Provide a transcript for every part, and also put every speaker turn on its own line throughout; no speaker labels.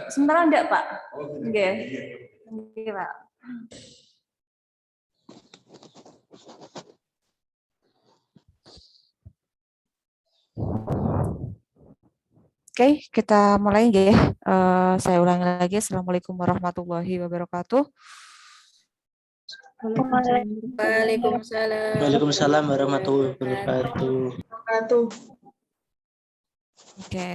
sementara enggak, Pak? Oke. Oke, Pak. Oke, kita mulai ya. Saya ulangi lagi. Assalamualaikum warahmatullahi wabarakatuh.
Waalaikumsalam.
Waalaikumsalam warahmatullahi wabarakatuh.
Oke.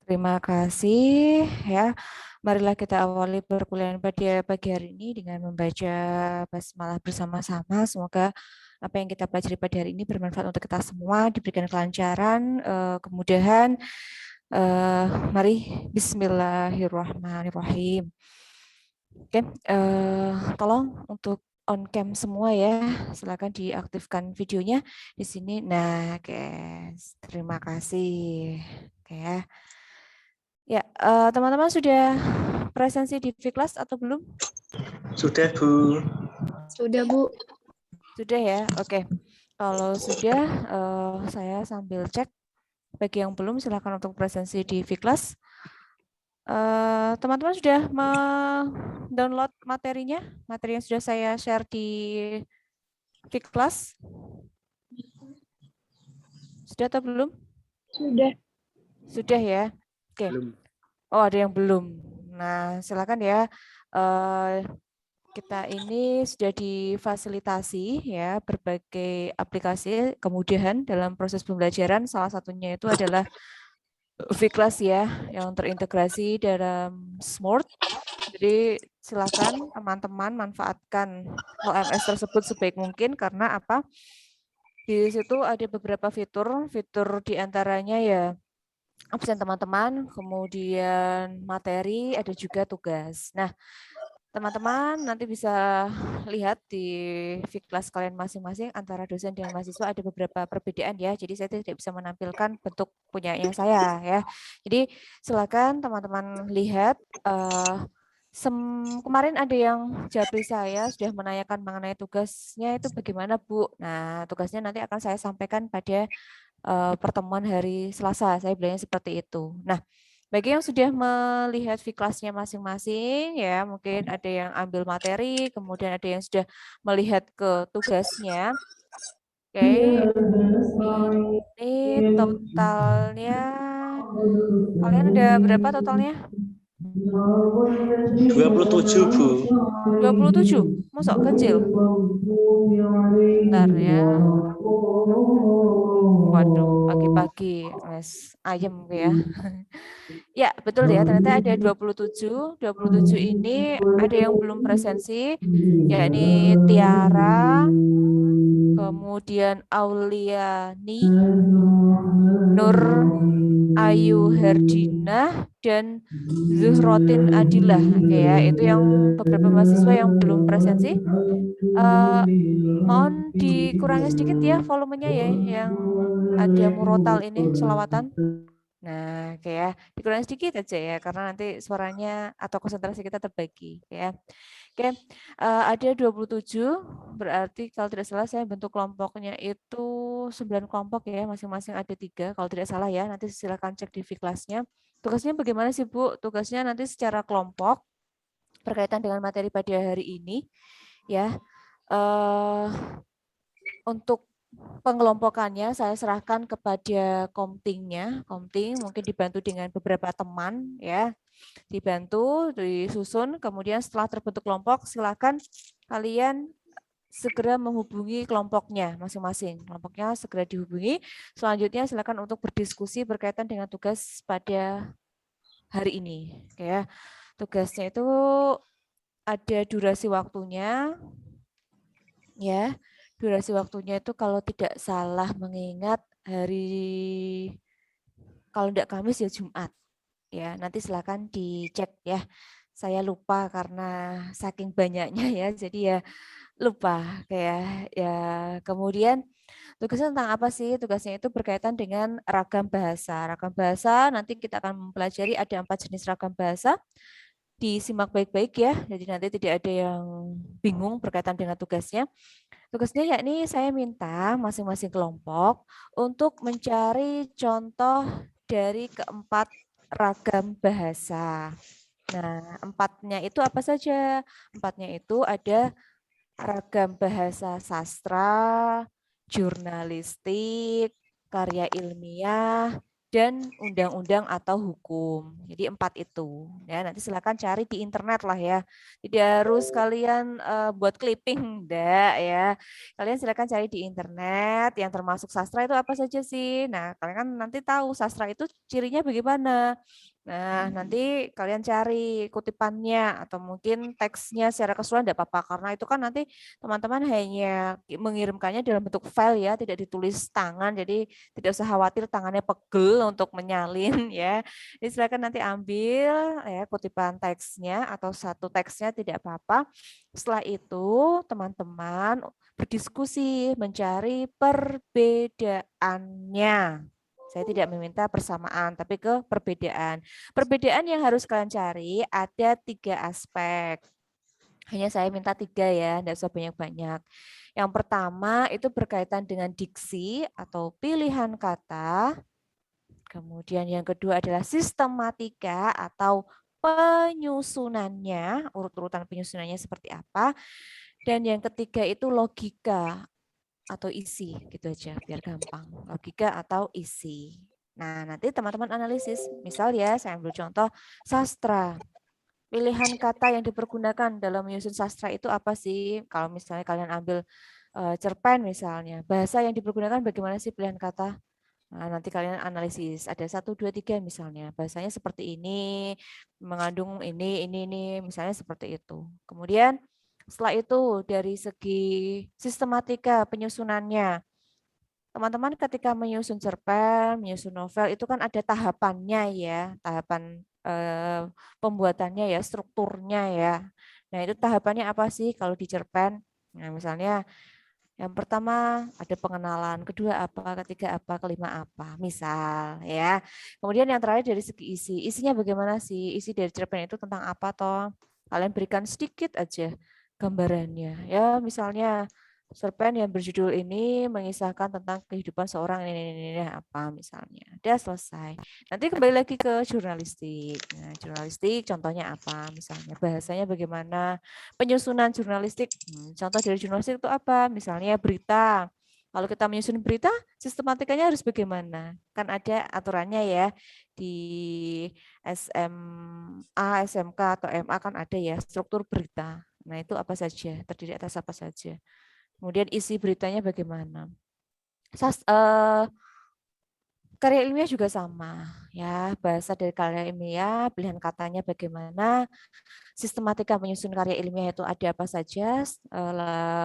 Terima kasih ya. Marilah kita awali perkuliahan pada pagi hari ini dengan membaca basmalah bersama-sama. Semoga apa yang kita pelajari pada hari ini bermanfaat untuk kita semua, diberikan kelancaran, kemudahan. Mari bismillahirrahmanirrahim. Oke, tolong untuk on cam semua ya. Silakan diaktifkan videonya di sini. Nah, guys, terima kasih. Oke ya. Ya, teman-teman sudah presensi di Vclass atau belum?
Sudah, Bu.
Sudah, Bu.
Sudah ya, oke. Kalau sudah, saya sambil cek. Bagi yang belum, silakan untuk presensi di Vclass. Teman-teman sudah mendownload materinya? Materi yang sudah saya share di Vclass? Sudah atau belum?
Sudah.
Sudah ya, oke. Oh, ada yang belum. Nah, silakan ya. Kita ini sudah difasilitasi ya berbagai aplikasi kemudahan dalam proses pembelajaran. Salah satunya itu adalah Vclass ya yang terintegrasi dalam Smart. Jadi silakan teman-teman manfaatkan LMS tersebut sebaik mungkin karena apa? Di situ ada beberapa fitur diantaranya ya absen teman-teman, kemudian materi, ada juga tugas. Nah, teman-teman nanti bisa lihat di Vclass kalian masing-masing antara dosen dan mahasiswa ada beberapa perbedaan ya. Jadi saya tidak bisa menampilkan bentuk punyanya saya ya. Jadi silakan teman-teman lihat. Kemarin ada yang japri saya sudah menanyakan mengenai tugasnya itu bagaimana Bu. Nah tugasnya nanti akan saya sampaikan pada pertemuan hari Selasa. Saya bilangnya seperti itu. Nah. Bagi yang sudah melihat Vclass-nya masing-masing, ya mungkin ada yang ambil materi, kemudian ada yang sudah melihat ke tugasnya. Oke, ini totalnya, kalian ada berapa totalnya?
27, Bu.
27, masuk kecil? Bentar ya. Waduh, pagi-pagi les ayam ya. Ya, betul ya. Ternyata ada 27. 27 ini ada yang belum presensi, yakni Tiara, kemudian Auliani, Nur Ayu Herdinah, dan Zuhrotin Adillah. Oke ya, itu yang beberapa mahasiswa yang belum presensi. Mohon dikurangi sedikit ya volumenya ya, yang ada murotal ini, selawatan. Nah, oke ya, dikurangi sedikit aja ya, karena nanti suaranya atau konsentrasi kita terbagi ya. Oke, ada 27, berarti kalau tidak salah saya bentuk kelompoknya itu 9 kelompok ya, masing-masing ada 3, kalau tidak salah ya, nanti silakan cek di Vclass-nya. Tugasnya bagaimana sih Bu? Tugasnya nanti secara kelompok, berkaitan dengan materi pada hari ini, ya. Untuk pengelompokannya saya serahkan kepada komtingnya. Komting mungkin dibantu dengan beberapa teman ya. Dibantu, disusun, kemudian setelah terbentuk kelompok silakan kalian segera menghubungi kelompoknya masing-masing. Kelompoknya segera dihubungi. Selanjutnya silakan untuk berdiskusi berkaitan dengan tugas pada hari ini. Ya. Tugasnya itu ada durasi waktunya. Ya. Durasi waktunya itu kalau tidak salah mengingat hari, kalau tidak Kamis ya Jumat. Ya, nanti silakan dicek ya. Saya lupa karena saking banyaknya ya, jadi ya lupa kayak ya. Kemudian tugasnya tentang apa sih? Tugasnya itu berkaitan dengan ragam bahasa. Ragam bahasa nanti kita akan mempelajari ada 4 jenis ragam bahasa. Disimak baik-baik ya, jadi nanti tidak ada yang bingung berkaitan dengan tugasnya. Tugasnya yakni saya minta masing-masing kelompok untuk mencari contoh dari keempat ragam bahasa. Nah, empatnya itu apa saja? Empatnya itu ada ragam bahasa sastra, jurnalistik, karya ilmiah, dan undang-undang atau hukum. Jadi 4 itu. Ya, nanti silakan cari di internet lah ya. Tidak harus kalian buat clipping, enggak ya. Kalian silakan cari di internet yang termasuk sastra itu apa saja sih. Nah, kalian kan nanti tahu sastra itu cirinya bagaimana. Nah, nanti kalian cari kutipannya atau mungkin teksnya secara keseluruhan tidak apa-apa karena itu kan nanti teman-teman hanya mengirimkannya dalam bentuk file ya, tidak ditulis tangan, jadi tidak usah khawatir tangannya pegel untuk menyalin ya. Jadi silakan nanti ambil ya kutipan teksnya atau satu teksnya tidak apa-apa. Setelah itu teman-teman berdiskusi mencari perbedaannya. Saya tidak meminta persamaan, tapi ke perbedaan. Perbedaan yang harus kalian cari ada 3 aspek. Hanya saya minta 3 ya, tidak usah banyak-banyak. Yang pertama itu berkaitan dengan diksi atau pilihan kata. Kemudian yang kedua adalah sistematika atau penyusunannya, urut-urutan penyusunannya seperti apa. Dan yang ketiga itu logika atau isi, gitu aja biar gampang. Logika atau isi. Nah, nanti teman-teman analisis. Misal ya, saya ambil contoh sastra. Pilihan kata yang dipergunakan dalam menyusun sastra itu apa sih? Kalau misalnya kalian ambil cerpen misalnya, bahasa yang dipergunakan bagaimana sih pilihan kata? Nah, nanti kalian analisis. Ada 1, 2, 3 misalnya. Bahasanya seperti ini, mengandung ini, misalnya seperti itu. Kemudian setelah itu dari segi sistematika penyusunannya, teman-teman ketika menyusun cerpen, menyusun novel itu kan ada tahapannya ya, tahapan pembuatannya ya, strukturnya ya. Nah itu tahapannya apa sih kalau di cerpen? Nah misalnya yang pertama ada pengenalan, kedua apa, ketiga apa, kelima apa, misal ya. Kemudian yang terakhir dari segi isi, isinya bagaimana sih? Isi dari cerpen itu tentang apa toh? Kalian berikan sedikit aja gambarannya. Ya misalnya cerpen yang berjudul ini mengisahkan tentang kehidupan seorang ini apa misalnya. Udah selesai. Nanti kembali lagi ke jurnalistik. Nah, jurnalistik contohnya apa misalnya, bahasanya bagaimana, penyusunan jurnalistik. Contoh dari jurnalistik itu apa? Misalnya berita. Kalau kita menyusun berita, sistematikanya harus bagaimana? Kan ada aturannya ya di SMA, SMK atau MA kan ada ya struktur berita. Nah itu apa saja? Terdiri atas apa saja? Kemudian isi beritanya bagaimana? Karya ilmiah juga sama ya, bahasa dari karya ilmiah, pilihan katanya bagaimana, sistematika menyusun karya ilmiah itu ada apa saja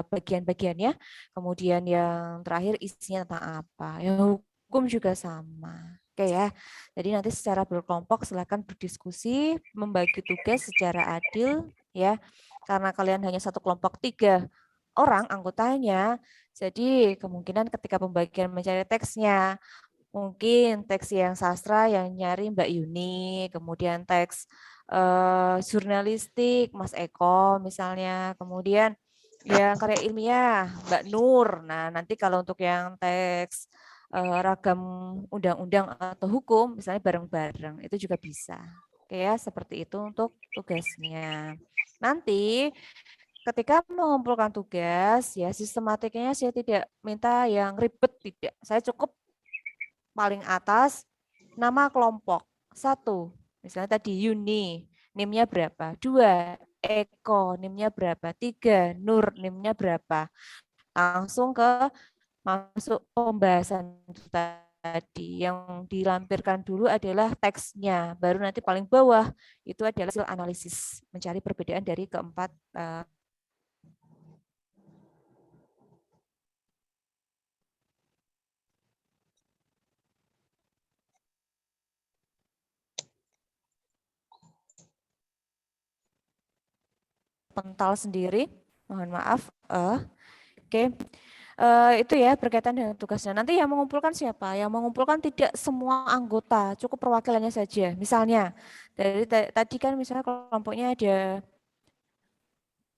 bagian-bagiannya, kemudian yang terakhir isinya tentang apa. Ya, hukum juga sama. Oke ya. Jadi nanti secara berkelompok silakan berdiskusi, membagi tugas secara adil ya. Karena kalian hanya satu kelompok 3 orang anggotanya, jadi kemungkinan ketika pembagian mencari teksnya mungkin teks yang sastra yang nyari Mbak Yuni, kemudian teks jurnalistik Mas Eko misalnya, kemudian yang karya ilmiah Mbak Nur. Nah, nanti kalau untuk yang teks ragam undang-undang atau hukum misalnya bareng-bareng itu juga bisa. Oke ya, seperti itu untuk tugasnya. Nanti ketika mengumpulkan tugas ya sistematikanya saya tidak minta yang ribet, tidak. Saya cukup paling atas nama kelompok. 1, misalnya tadi Yuni, NIM-nya berapa? 2, Eko, NIM-nya berapa? 3, Nur, NIM-nya berapa? Langsung ke masuk pembahasan tadi. Yang dilampirkan dulu adalah teksnya, baru nanti paling bawah itu adalah hasil analisis, mencari perbedaan dari keempat pental sendiri. Mohon maaf. Oke. Itu ya berkaitan dengan tugasnya. Nanti yang mengumpulkan siapa? Yang mengumpulkan tidak semua anggota, cukup perwakilannya saja. Misalnya, dari tadi kan misalnya kelompoknya ada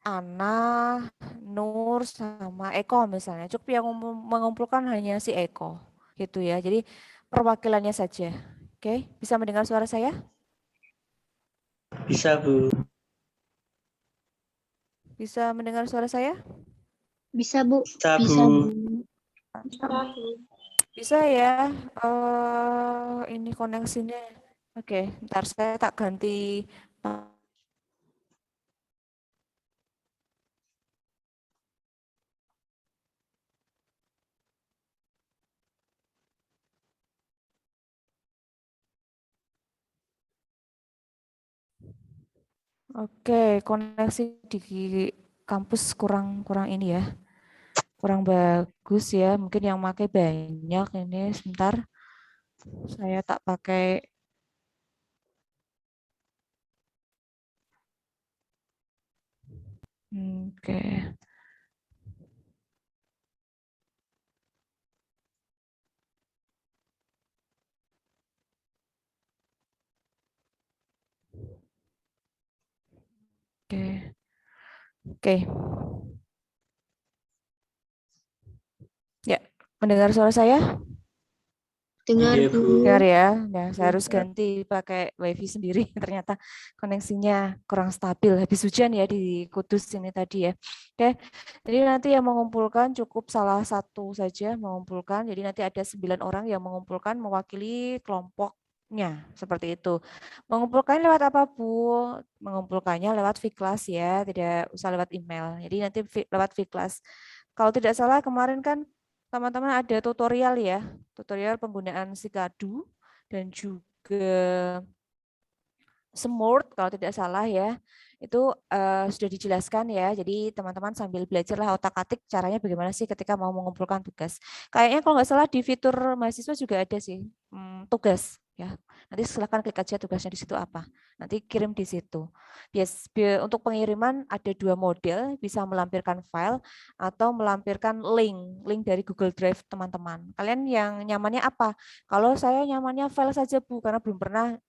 Ana, Nur, sama Eko misalnya. Cukup yang mengumpulkan hanya si Eko. Gitu ya. Jadi perwakilannya saja. Oke, bisa mendengar suara saya?
Bisa, Bu.
Bisa mendengar suara saya?
Bisa, Bu.
Bisa,
Bisa,
Bu.
Bu.
Bisa ya. Ini koneksinya. Oke, ntar saya tak ganti. Oke, koneksi di kampus kurang ini ya, kurang bagus ya. Mungkin yang pakai banyak ini. Sebentar, saya tak pakai. Oke. Oke. Oke. Ya, mendengar suara saya?
Dengar,
Iya,
Bu.
Bu.
Dengar ya. Nah, saya harus ganti pakai WiFi sendiri. Ternyata koneksinya kurang stabil. Habis hujan ya di Kudus ini tadi ya. Oke. Jadi nanti yang mengumpulkan cukup salah satu saja mengumpulkan. Jadi nanti ada 9 orang yang mengumpulkan mewakili kelompoknya seperti itu. Mengumpulkannya lewat apa, Bu? Mengumpulkannya lewat Vklas ya, tidak usah lewat email. Jadi nanti lewat Vklas. Kalau tidak salah kemarin kan teman-teman ada tutorial ya, tutorial penggunaan Sikadu dan juga Smooth kalau tidak salah ya. Itu sudah dijelaskan ya. Jadi teman-teman sambil belajarlah otak-atik caranya bagaimana sih ketika mau mengumpulkan tugas. Kayaknya kalau nggak salah di fitur mahasiswa juga ada sih tugas ya. Nanti silahkan klik aja tugasnya di situ apa. Nanti kirim di situ. Yes, untuk pengiriman ada 2 model, bisa melampirkan file atau melampirkan link dari Google Drive teman-teman. Kalian yang nyamannya apa? Kalau saya nyamannya file saja Bu, karena belum pernah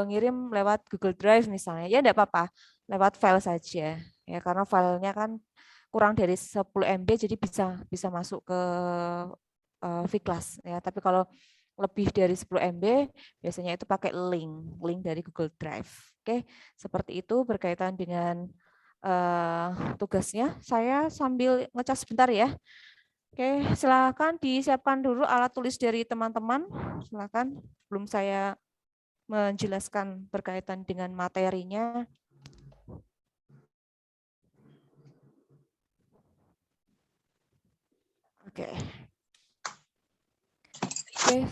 ngirim lewat Google Drive misalnya, ya enggak apa-apa, lewat file saja. Ya, karena filenya kan kurang dari 10 MB jadi bisa masuk ke Vklas ya. Tapi kalau lebih dari 10 MB biasanya itu pakai link dari Google Drive. Oke, seperti itu berkaitan dengan tugasnya. Saya sambil ngecas sebentar ya. Oke, silakan disiapkan dulu alat tulis dari teman-teman. Silakan, sebelum saya menjelaskan berkaitan dengan materinya. Oke. Oke,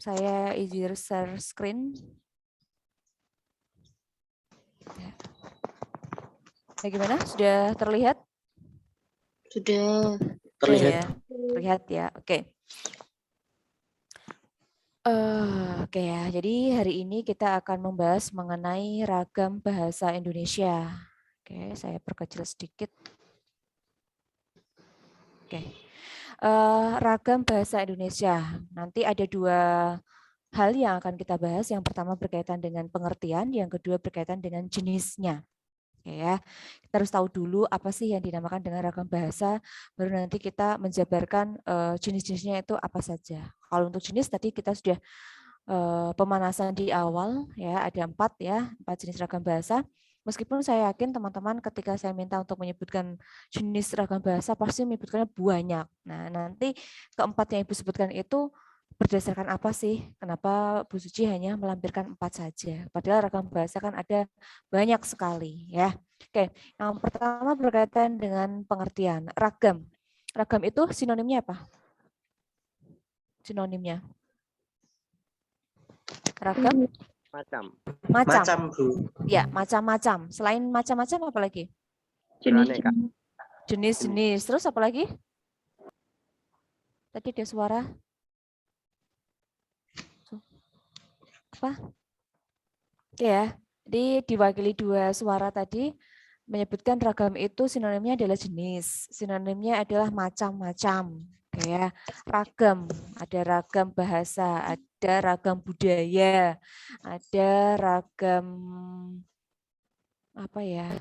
saya izin share screen. Ya, gimana? Sudah terlihat?
Sudah.
Terlihat.
Ya, terlihat ya. Oke. Oke ya, jadi hari ini kita akan membahas mengenai ragam bahasa Indonesia. Oke, saya perkecil sedikit. Oke, ragam bahasa Indonesia. Nanti ada 2 hal yang akan kita bahas. Yang pertama berkaitan dengan pengertian, yang kedua berkaitan dengan jenisnya. Ya, kita harus tahu dulu apa sih yang dinamakan dengan ragam bahasa, baru nanti kita menjabarkan jenis-jenisnya itu apa saja. Kalau untuk jenis tadi kita sudah pemanasan di awal ya, ada 4 ya, 4 jenis ragam bahasa. Meskipun saya yakin teman-teman ketika saya minta untuk menyebutkan jenis ragam bahasa pasti menyebutkannya banyak. Nah, nanti keempat yang Ibu sebutkan itu berdasarkan apa sih? Kenapa Bu Suci hanya melampirkan 4 saja? Padahal ragam bahasa kan ada banyak sekali ya. Oke, yang pertama berkaitan dengan pengertian. Ragam. Ragam itu sinonimnya apa? Sinonimnya. Ragam?
Macam.
Macam.
Macam, Bu.
Ya, macam-macam. Selain macam-macam apa lagi?
Beraneka.
Jenis-jenis. Terus apa lagi? Tadi ada suara. Apa? Oke ya. Jadi diwakili 2 suara tadi menyebutkan ragam itu sinonimnya adalah jenis. Sinonimnya adalah macam-macam. Oke ya. Ragam. Ada ragam bahasa, ada ragam budaya, ada ragam apa ya?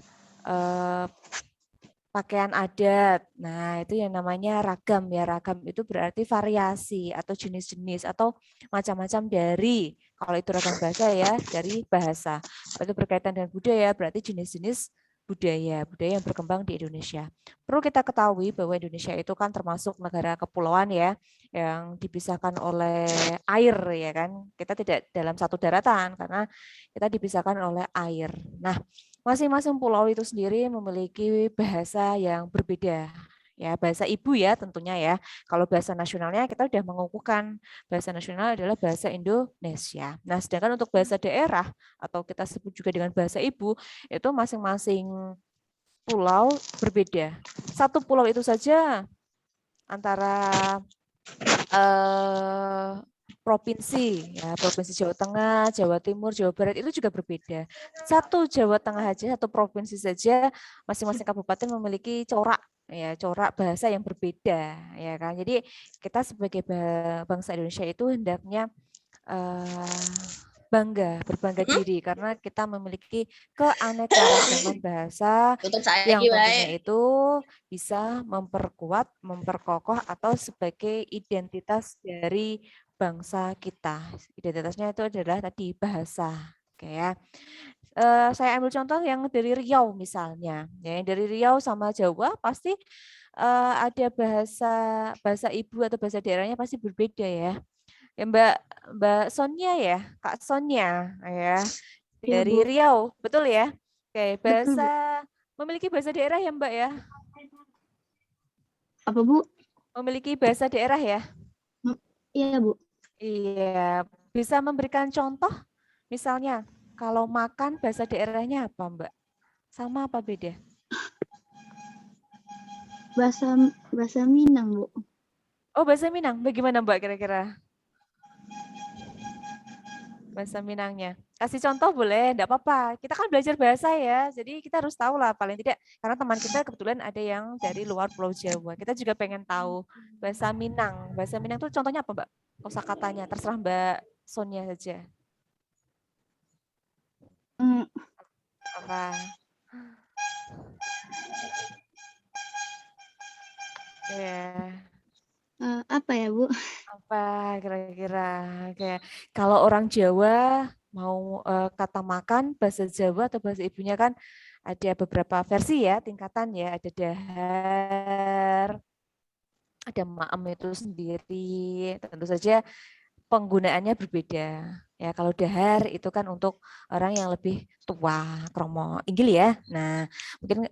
pakaian adat. Nah, itu yang namanya ragam ya. Ragam itu berarti variasi atau jenis-jenis atau macam-macam dari, kalau itu ragam bahasa ya, dari bahasa. Itu berkaitan dengan budaya, berarti jenis-jenis budaya yang berkembang di Indonesia. Perlu kita ketahui bahwa Indonesia itu kan termasuk negara kepulauan ya, yang dipisahkan oleh air ya kan. Kita tidak dalam satu daratan karena kita dipisahkan oleh air. Nah, masing-masing pulau itu sendiri memiliki bahasa yang berbeda. Ya, bahasa ibu ya tentunya ya. Kalau bahasa nasionalnya kita sudah mengukuhkan bahasa nasional adalah bahasa Indonesia. Nah, sedangkan untuk bahasa daerah atau kita sebut juga dengan bahasa ibu itu masing-masing pulau berbeda. Satu pulau itu saja antara provinsi ya, provinsi Jawa Tengah, Jawa Timur, Jawa Barat itu juga berbeda. Satu Jawa Tengah aja, satu provinsi saja, masing-masing kabupaten memiliki corak ya, corak bahasa yang berbeda ya kan. Jadi kita sebagai bangsa Indonesia itu hendaknya berbangga diri karena kita memiliki keanekaragaman bahasa yang tentunya itu bisa memperkuat, memperkokoh atau sebagai identitas dari bangsa kita. Identitasnya itu adalah tadi bahasa. Oke ya. Saya ambil contoh yang dari Riau misalnya. Ya, yang dari Riau sama Jawa pasti ada bahasa ibu atau bahasa daerahnya pasti berbeda ya. Ya Mbak Sonia ya, Kak Sonia ya.
Ya,
Dari
Bu.
Riau, betul ya? Oke,
Betul, Bu.
memiliki bahasa daerah ya Mbak ya?
Apa, Bu?
Memiliki bahasa daerah ya?
Iya, Bu.
Iya, bisa memberikan contoh misalnya kalau makan bahasa daerahnya apa Mbak? Sama apa beda?
Bahasa Minang, Bu.
Oh, bahasa Minang. Bagaimana Mbak kira-kira? Bahasa Minangnya. Kasih contoh boleh, enggak apa-apa. Kita kan belajar bahasa ya, jadi kita harus tahu lah paling tidak. Karena teman kita kebetulan ada yang dari luar Pulau Jawa. Kita juga pengen tahu bahasa Minang. Bahasa Minang itu contohnya apa Mbak? Kosakatanya, terserah Mbak Sonia saja.
Hmm,
Apa? Ya.
apa ya, Bu?
Apa kira-kira? Kayak kalau orang Jawa mau kata makan bahasa Jawa atau bahasa ibunya kan ada beberapa versi ya, tingkatan ya, ada dahar, ada maem itu sendiri. Tentu saja penggunaannya berbeda. Ya, kalau dahar itu kan untuk orang yang lebih tua, kromo inggil ya. Nah, mungkin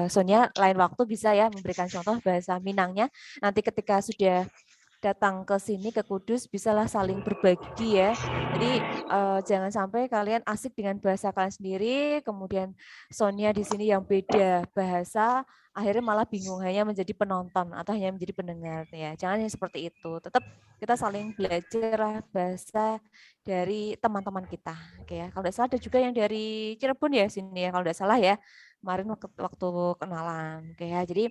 Sonia lain waktu bisa ya memberikan contoh bahasa Minangnya. Nanti ketika sudah datang ke sini ke Kudus bisalah saling berbagi ya. Jadi jangan sampai kalian asik dengan bahasa kalian sendiri, kemudian Sonia di sini yang beda bahasa, akhirnya malah bingung hanya menjadi penonton atau hanya menjadi pendengar ya. Jangan yang seperti itu. Tetap kita saling belajar bahasa dari teman-teman kita. Oke ya. Kalau tidak salah ada juga yang dari Cirebon ya sini ya. Kalau tidak salah ya. Kemarin waktu kenalan. Oke ya. Jadi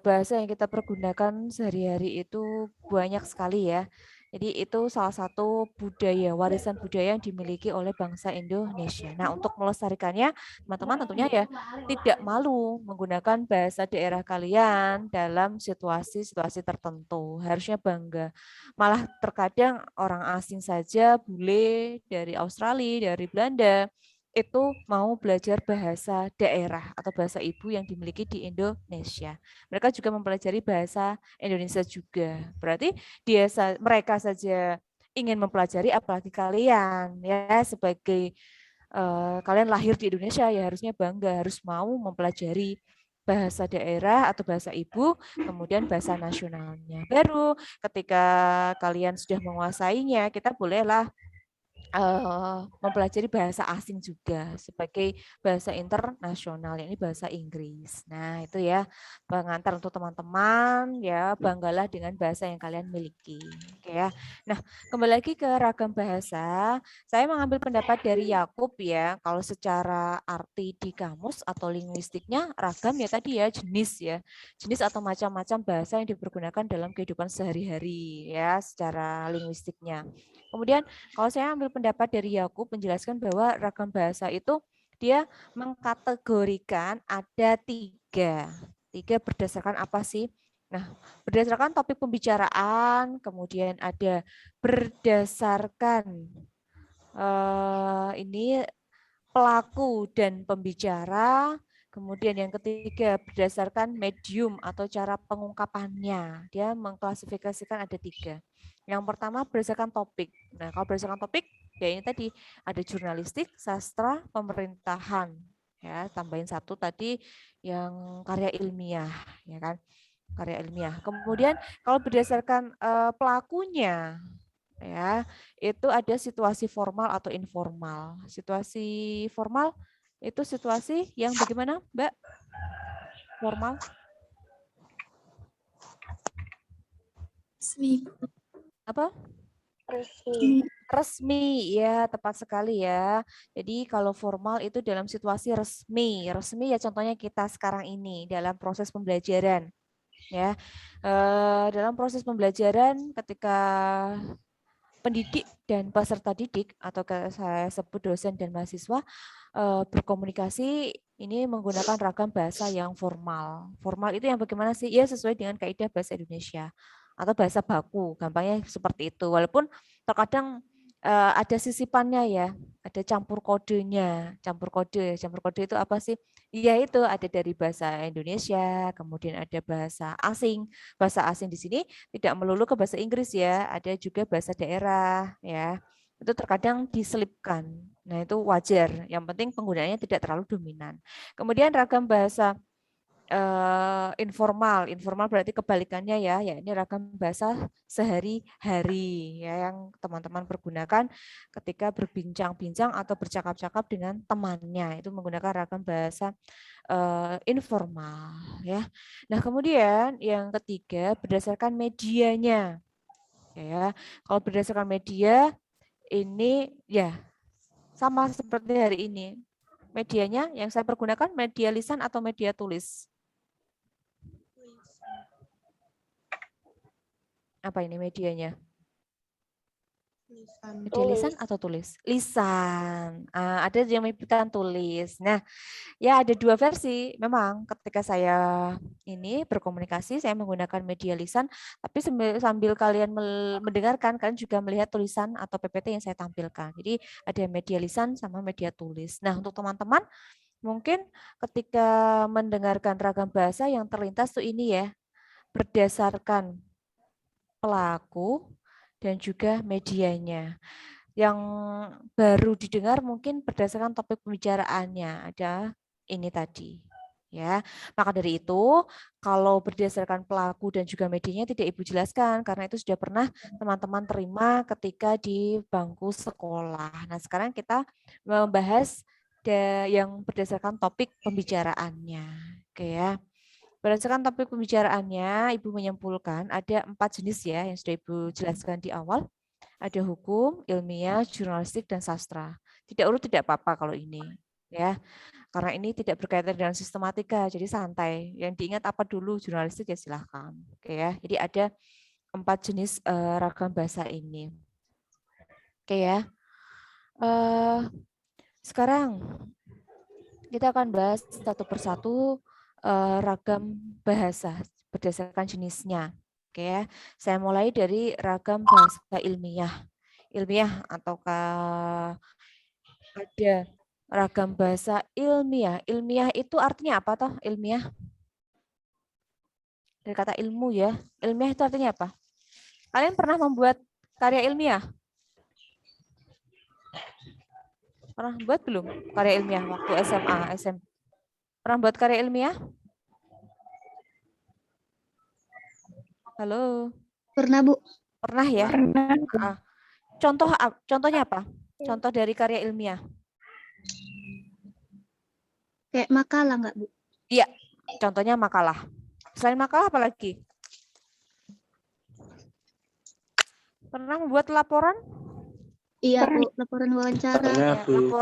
bahasa yang kita pergunakan sehari-hari itu banyak sekali ya. Jadi itu salah satu budaya, warisan budaya yang dimiliki oleh bangsa Indonesia. Nah, untuk melestarikannya, teman-teman tentunya ya tidak malu menggunakan bahasa daerah kalian dalam situasi-situasi tertentu. Harusnya bangga. Malah terkadang orang asing saja, bule dari Australia, dari Belanda, itu mau belajar bahasa daerah atau bahasa ibu yang dimiliki di Indonesia. Mereka juga mempelajari bahasa Indonesia juga. Berarti mereka saja ingin mempelajari, apalagi kalian ya sebagai kalian lahir di Indonesia ya harusnya bangga, harus mau mempelajari bahasa daerah atau bahasa ibu, kemudian bahasa nasionalnya. Baru ketika kalian sudah menguasainya, kita bolehlah mempelajari bahasa asing juga sebagai bahasa internasional, yakni bahasa Inggris. Nah, itu ya pengantar untuk teman-teman ya, banggalah dengan bahasa yang kalian miliki. Oke ya. Nah, kembali lagi ke ragam bahasa, saya mengambil pendapat dari Yakub ya, kalau secara arti di kamus atau linguistiknya ragam ya tadi ya jenis ya. Jenis atau macam-macam bahasa yang dipergunakan dalam kehidupan sehari-hari ya secara linguistiknya. Kemudian kalau saya ambil pendapat dari Yakub menjelaskan bahwa ragam bahasa itu dia mengkategorikan ada tiga berdasarkan apa sih? Nah, berdasarkan topik pembicaraan, kemudian ada berdasarkan ini pelaku dan pembicara, kemudian yang ketiga berdasarkan medium atau cara pengungkapannya. Dia mengklasifikasikan ada tiga. Yang pertama berdasarkan topik. Nah, kalau berdasarkan topik, ya ini tadi ada jurnalistik, sastra, pemerintahan. Ya, tambahin satu tadi yang karya ilmiah, ya kan? Karya ilmiah. Kemudian kalau berdasarkan pelakunya, ya itu ada situasi formal atau informal. Situasi formal itu situasi yang bagaimana, Mbak? Formal? Apa? Resmi, ya tepat sekali ya. Jadi kalau formal itu dalam situasi resmi. Resmi ya contohnya kita sekarang ini dalam proses pembelajaran. Ya, dalam proses pembelajaran ketika pendidik dan peserta didik atau saya sebut dosen dan mahasiswa berkomunikasi ini menggunakan ragam bahasa yang formal. Formal itu yang bagaimana sih? Ya sesuai dengan kaidah bahasa Indonesia atau bahasa baku, gampangnya seperti itu. Walaupun terkadang ada sisipannya ya, ada campur kodenya. Campur kode itu apa sih? Ya itu ada dari bahasa Indonesia, kemudian ada bahasa asing. Bahasa asing di sini tidak melulu ke bahasa Inggris ya, ada juga bahasa daerah ya. Itu terkadang diselipkan. Nah, itu wajar. Yang penting penggunaannya tidak terlalu dominan. Kemudian ragam bahasa informal. Informal berarti kebalikannya ya, ini ragam bahasa sehari-hari ya yang teman-teman pergunakan ketika berbincang-bincang atau bercakap-cakap dengan temannya. Itu menggunakan ragam bahasa informal ya. Nah, kemudian yang ketiga berdasarkan medianya. Ya, kalau berdasarkan media ini ya sama seperti hari ini. Medianya yang saya pergunakan media lisan atau media tulis? Apa ini medianya? Media lisan atau tulis? Lisan. Ada yang menyebutkan tulis. Nah, ya ada dua versi. Memang ketika saya ini berkomunikasi, saya menggunakan media lisan, tapi sambil kalian mendengarkan, kalian juga melihat tulisan atau PPT yang saya tampilkan. Jadi ada media lisan sama media tulis. Nah, untuk teman-teman, mungkin ketika mendengarkan ragam bahasa yang terlintas tuh ini ya, berdasarkan pelaku dan juga medianya. Yang baru didengar mungkin berdasarkan topik pembicaraannya ada ini tadi. Ya, maka dari itu kalau berdasarkan pelaku dan juga medianya tidak Ibu jelaskan karena itu sudah pernah teman-teman terima ketika di bangku sekolah. Nah, sekarang kita membahas yang berdasarkan topik pembicaraannya. Oke ya. Berdasarkan topik pembicaraannya, Ibu menyimpulkan ada 4 jenis ya yang sudah Ibu jelaskan di awal. Ada hukum, ilmiah, jurnalistik, dan sastra. Tidak urut tidak apa-apa kalau ini. Ya, karena ini tidak berkaitan dengan sistematika, jadi santai. Yang diingat apa dulu jurnalistik ya silahkan. Oke ya, jadi ada 4 jenis ragam bahasa ini. Oke ya. Sekarang kita akan bahas satu persatu ragam bahasa berdasarkan jenisnya. Oke ya. Saya mulai dari ragam bahasa ilmiah. Ilmiah ataukah ada ragam bahasa ilmiah. Ilmiah itu artinya apa toh? Ilmiah dari kata ilmu ya. Ilmiah itu artinya apa? Kalian pernah membuat karya ilmiah? Pernah buat belum karya ilmiah waktu SMA, SMP? Pernah buat karya ilmiah? Halo.
Pernah, Bu.
Pernah ya? Pernah. Contohnya apa? Contoh dari karya ilmiah.
Kayak makalah nggak, Bu?
Iya, contohnya makalah. Selain makalah apa lagi? Pernah membuat laporan?
Iya, Bu. Laporan wawancara.
Pernah,
Ya,
Bu.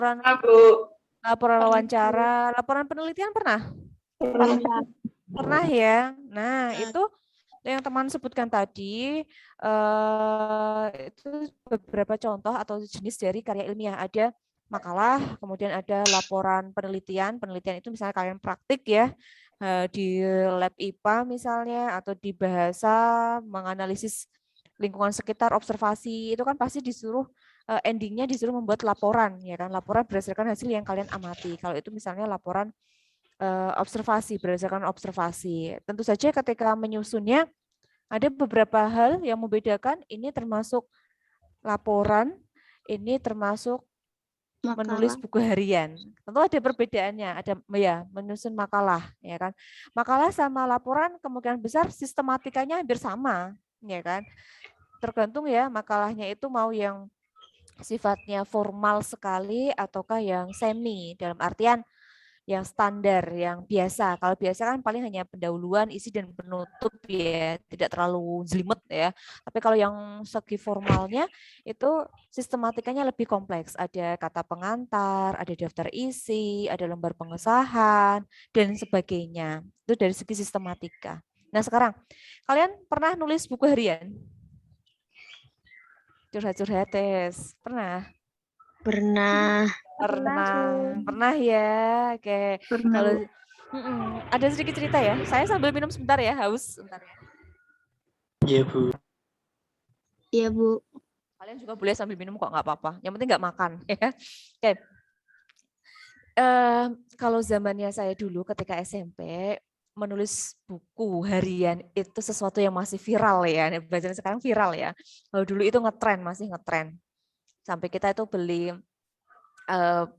laporan wawancara, laporan penelitian pernah? Pernah ya. Nah, itu yang teman sebutkan tadi itu beberapa contoh atau jenis dari karya ilmiah. Ada makalah, kemudian ada laporan penelitian. Penelitian itu misalnya kalian praktik ya di lab IPA misalnya, atau di bahasa menganalisis lingkungan sekitar, observasi, itu kan pasti disuruh endingnya disuruh membuat laporan, ya kan? Laporan berdasarkan hasil yang kalian amati. Kalau itu misalnya laporan observasi, berdasarkan observasi. Tentu saja ketika menyusunnya ada beberapa hal yang membedakan. Ini termasuk laporan, ini termasuk menulis
Makalah.
buku harian. Tentu ada perbedaannya, ada ya menyusun makalah, ya kan. Makalah sama laporan kemungkinan besar sistematikanya hampir sama, ya kan. Tergantung ya makalahnya itu mau yang sifatnya formal sekali ataukah yang semi, dalam artian yang standar, yang biasa. Kalau biasa kan paling hanya pendahuluan, isi dan penutup ya, tidak terlalu jelimet ya. Tapi kalau yang segi formalnya itu sistematikanya lebih kompleks. Ada kata pengantar, ada daftar isi, ada lembar pengesahan dan sebagainya. Itu dari segi sistematika. Nah, sekarang kalian pernah nulis buku harian? Curhat-curhat tes. Pernah?
Pernah.
Pernah ya. Oke.
Pernah,
Kalau
Bu.
ada sedikit cerita ya. Saya sambil minum sebentar ya, haus sebentar ya.
Iya, Bu.
Iya, Bu.
Kalian juga boleh sambil minum kok, nggak apa-apa. Yang penting nggak makan ya. Oke. Kalau zamannya saya dulu ketika SMP menulis buku harian itu sesuatu yang masih viral ya. Bacaan sekarang viral ya. Kalau dulu itu ngetren, masih ngetren. Sampai kita itu beli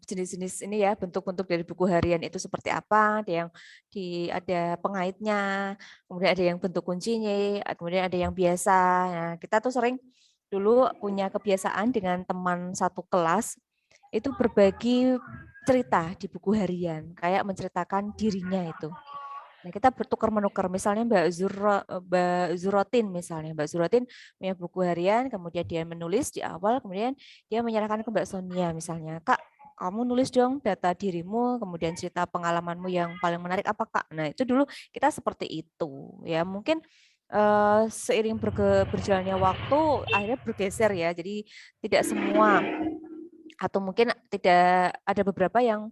jenis-jenis ini ya, bentuk-bentuk dari buku harian itu seperti apa, ada pengaitnya, kemudian ada yang bentuk kuncinya, kemudian ada yang biasa. Nah, kita tuh sering dulu punya kebiasaan dengan teman satu kelas itu berbagi cerita di buku harian, kayak menceritakan dirinya itu. Nah, kita bertukar-menukar, misalnya Mbak Zurotin misalnya. Mbak Zurotin punya buku harian, kemudian dia menulis di awal, kemudian dia menyerahkan ke Mbak Sonia misalnya. Kak, kamu nulis dong data dirimu, kemudian cerita pengalamanmu yang paling menarik apa, Kak? Nah, itu dulu kita seperti itu. Ya, mungkin seiring berjalannya waktu akhirnya bergeser ya. Jadi tidak semua, atau mungkin tidak, ada beberapa yang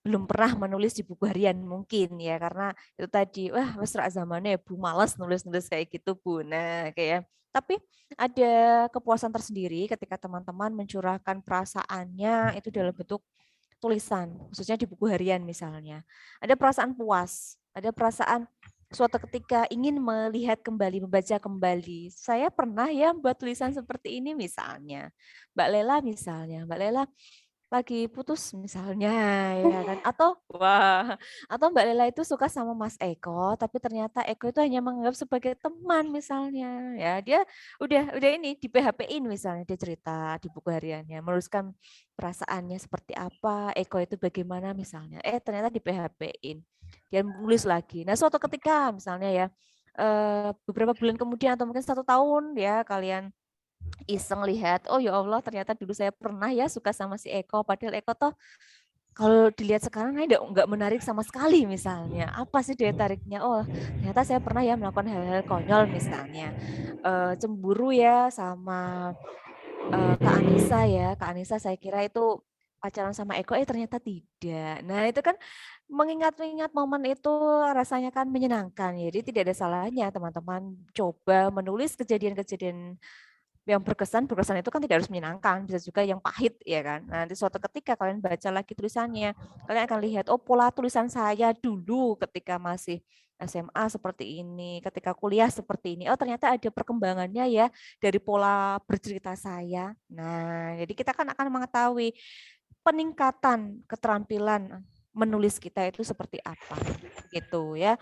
belum pernah menulis di buku harian mungkin ya, karena itu tadi wah mesra zamannya ya Bu, malas nulis-nulis kayak gitu Bu. Nah kayak, tapi ada kepuasan tersendiri ketika teman-teman mencurahkan perasaannya itu dalam bentuk tulisan, khususnya di buku harian misalnya. Ada perasaan puas, ada perasaan suatu ketika ingin melihat kembali, membaca kembali. Saya pernah ya buat tulisan seperti ini misalnya. Mbak Lela misalnya, Mbak Lela lagi putus misalnya ya kan, atau Mbak Lela itu suka sama Mas Eko tapi ternyata Eko itu hanya menganggap sebagai teman misalnya ya, dia udah ini di PHP-in misalnya, dia cerita di buku hariannya menuliskan perasaannya seperti apa, Eko itu bagaimana misalnya, ternyata di PHP-in dia menulis lagi. Nah suatu ketika misalnya ya beberapa bulan kemudian atau mungkin 1 tahun ya, kalian iseng lihat, oh ya Allah ternyata dulu saya pernah ya suka sama si Eko, padahal Eko toh kalau dilihat sekarang nggak menarik sama sekali misalnya. Apa sih daya tariknya? Oh ternyata saya pernah ya melakukan hal-hal konyol misalnya. Cemburu ya sama Kak Anissa ya. Kak Anissa saya kira itu pacaran sama Eko, ternyata tidak. Nah itu kan mengingat-ingat momen itu rasanya kan menyenangkan. Jadi tidak ada salahnya teman-teman coba menulis kejadian-kejadian yang berkesan itu kan tidak harus menyenangkan, bisa juga yang pahit ya kan. Nah, nanti suatu ketika kalian baca lagi tulisannya, kalian akan lihat oh pola tulisan saya dulu ketika masih SMA seperti ini, ketika kuliah seperti ini. Oh ternyata ada perkembangannya ya dari pola bercerita saya. Nah, jadi kita kan akan mengetahui peningkatan keterampilan menulis kita itu seperti apa gitu ya.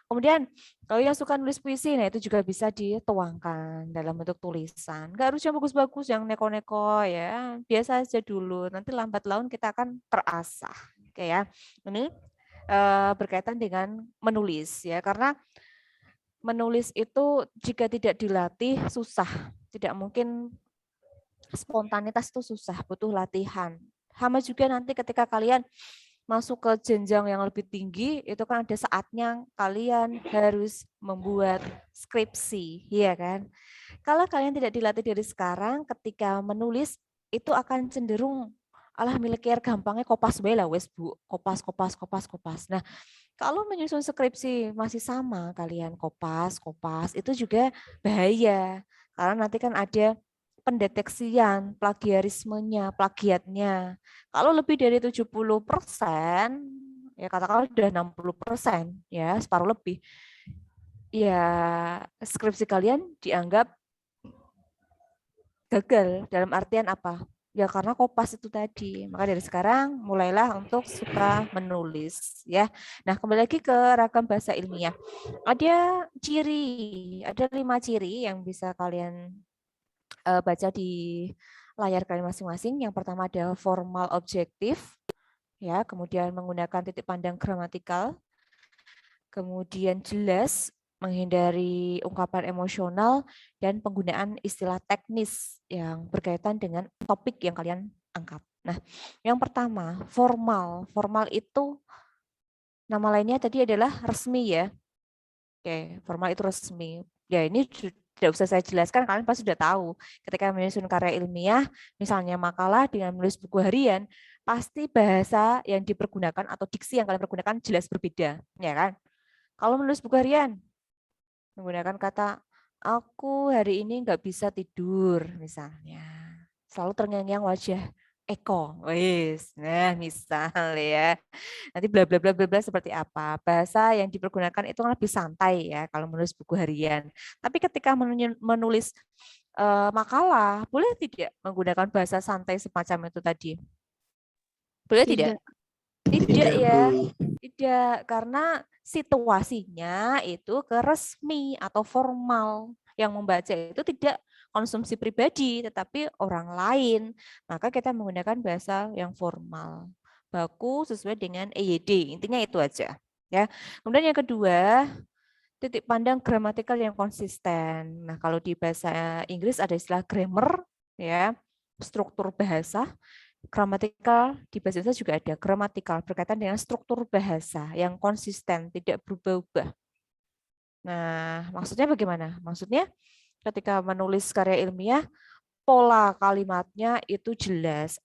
Kemudian kalau yang suka nulis puisi, nah itu juga bisa dituangkan dalam bentuk tulisan. Nggak harus yang bagus-bagus, yang neko-neko ya, biasa aja dulu. Nanti lambat laun kita akan terasah. Oke ya. Ini berkaitan dengan menulis ya, karena menulis itu jika tidak dilatih susah. Tidak mungkin spontanitas, itu susah, butuh latihan. Sama juga nanti ketika kalian masuk ke jenjang yang lebih tinggi, itu kan ada saatnya kalian harus membuat skripsi, ya kan? Kalau kalian tidak dilatih dari sekarang, ketika menulis itu akan cenderung Alah miliki gampangnya kopas bae lah wes Bu, kopas. Nah, kalau menyusun skripsi masih sama kalian kopas, itu juga bahaya. Karena nanti kan ada pendeteksian, plagiarismenya, plagiatnya. Kalau lebih dari 70%, ya katakanlah sudah 60%, ya separuh lebih, ya skripsi kalian dianggap gagal. Dalam artian apa? Ya karena kopas itu tadi. Maka dari sekarang mulailah untuk suka menulis ya. Nah, kembali lagi ke ragam bahasa ilmiah. Ada ada 5 ciri yang bisa kalian baca di layar kalian masing-masing. Yang pertama ada formal objektif ya, kemudian menggunakan titik pandang gramatikal, kemudian jelas, menghindari ungkapan emosional, dan penggunaan istilah teknis yang berkaitan dengan topik yang kalian angkat. Nah, yang pertama, formal. Formal itu nama lainnya tadi adalah resmi ya. Oke, formal itu resmi. Ya, ini tidak usah saya jelaskan, kalian pasti sudah tahu. Ketika menyusun karya ilmiah, misalnya makalah dengan menulis buku harian, pasti bahasa yang dipergunakan atau diksi yang kalian pergunakan jelas berbeda, ya kan? Kalau menulis buku harian, menggunakan kata aku hari ini nggak bisa tidur misalnya. Selalu terngiang-ngiang wajah Eko. Wis, nah misal ya. Nanti bla bla bla bla bla seperti apa. Bahasa yang dipergunakan itu lebih santai ya kalau menulis buku harian. Tapi ketika menulis makalah, boleh tidak menggunakan bahasa santai semacam itu tadi? Boleh tidak? Tidak ya.
Bu.
Tidak, karena situasinya itu ke resmi atau formal. Yang membaca itu tidak konsumsi pribadi, tetapi orang lain. Maka kita menggunakan bahasa yang formal. Baku sesuai dengan EYD. Intinya itu aja. Ya. Kemudian yang kedua, titik pandang gramatikal yang konsisten. Nah, kalau di bahasa Inggris ada istilah grammar, ya, struktur bahasa. Gramatikal di bahasa Indonesia juga ada gramatikal berkaitan dengan struktur bahasa yang konsisten, tidak berubah-ubah. Nah, maksudnya bagaimana? Maksudnya ketika menulis karya ilmiah, pola kalimatnya itu jelas.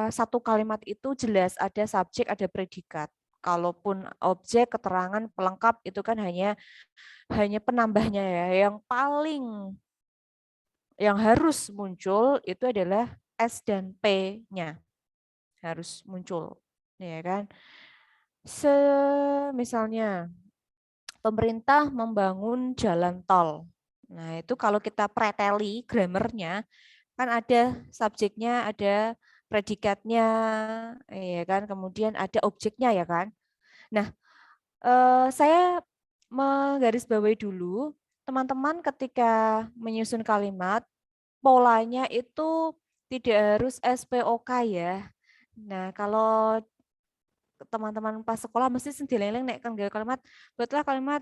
Satu kalimat itu jelas ada subjek, ada predikat. Kalaupun objek, keterangan, pelengkap itu kan hanya penambahnya ya. Yang harus muncul itu adalah S dan P-nya. Harus muncul, ya kan? Misalnya pemerintah membangun jalan tol. Nah, itu kalau kita preteli grammarnya kan ada subjeknya, ada predikatnya, ya kan? Kemudian ada objeknya ya kan? Nah, saya menggarisbawahi dulu teman-teman ketika menyusun kalimat polanya itu tidak harus SPOK ya. Nah, kalau teman-teman pas sekolah mesti sendeleng nek kan kalimat, buatlah kalimat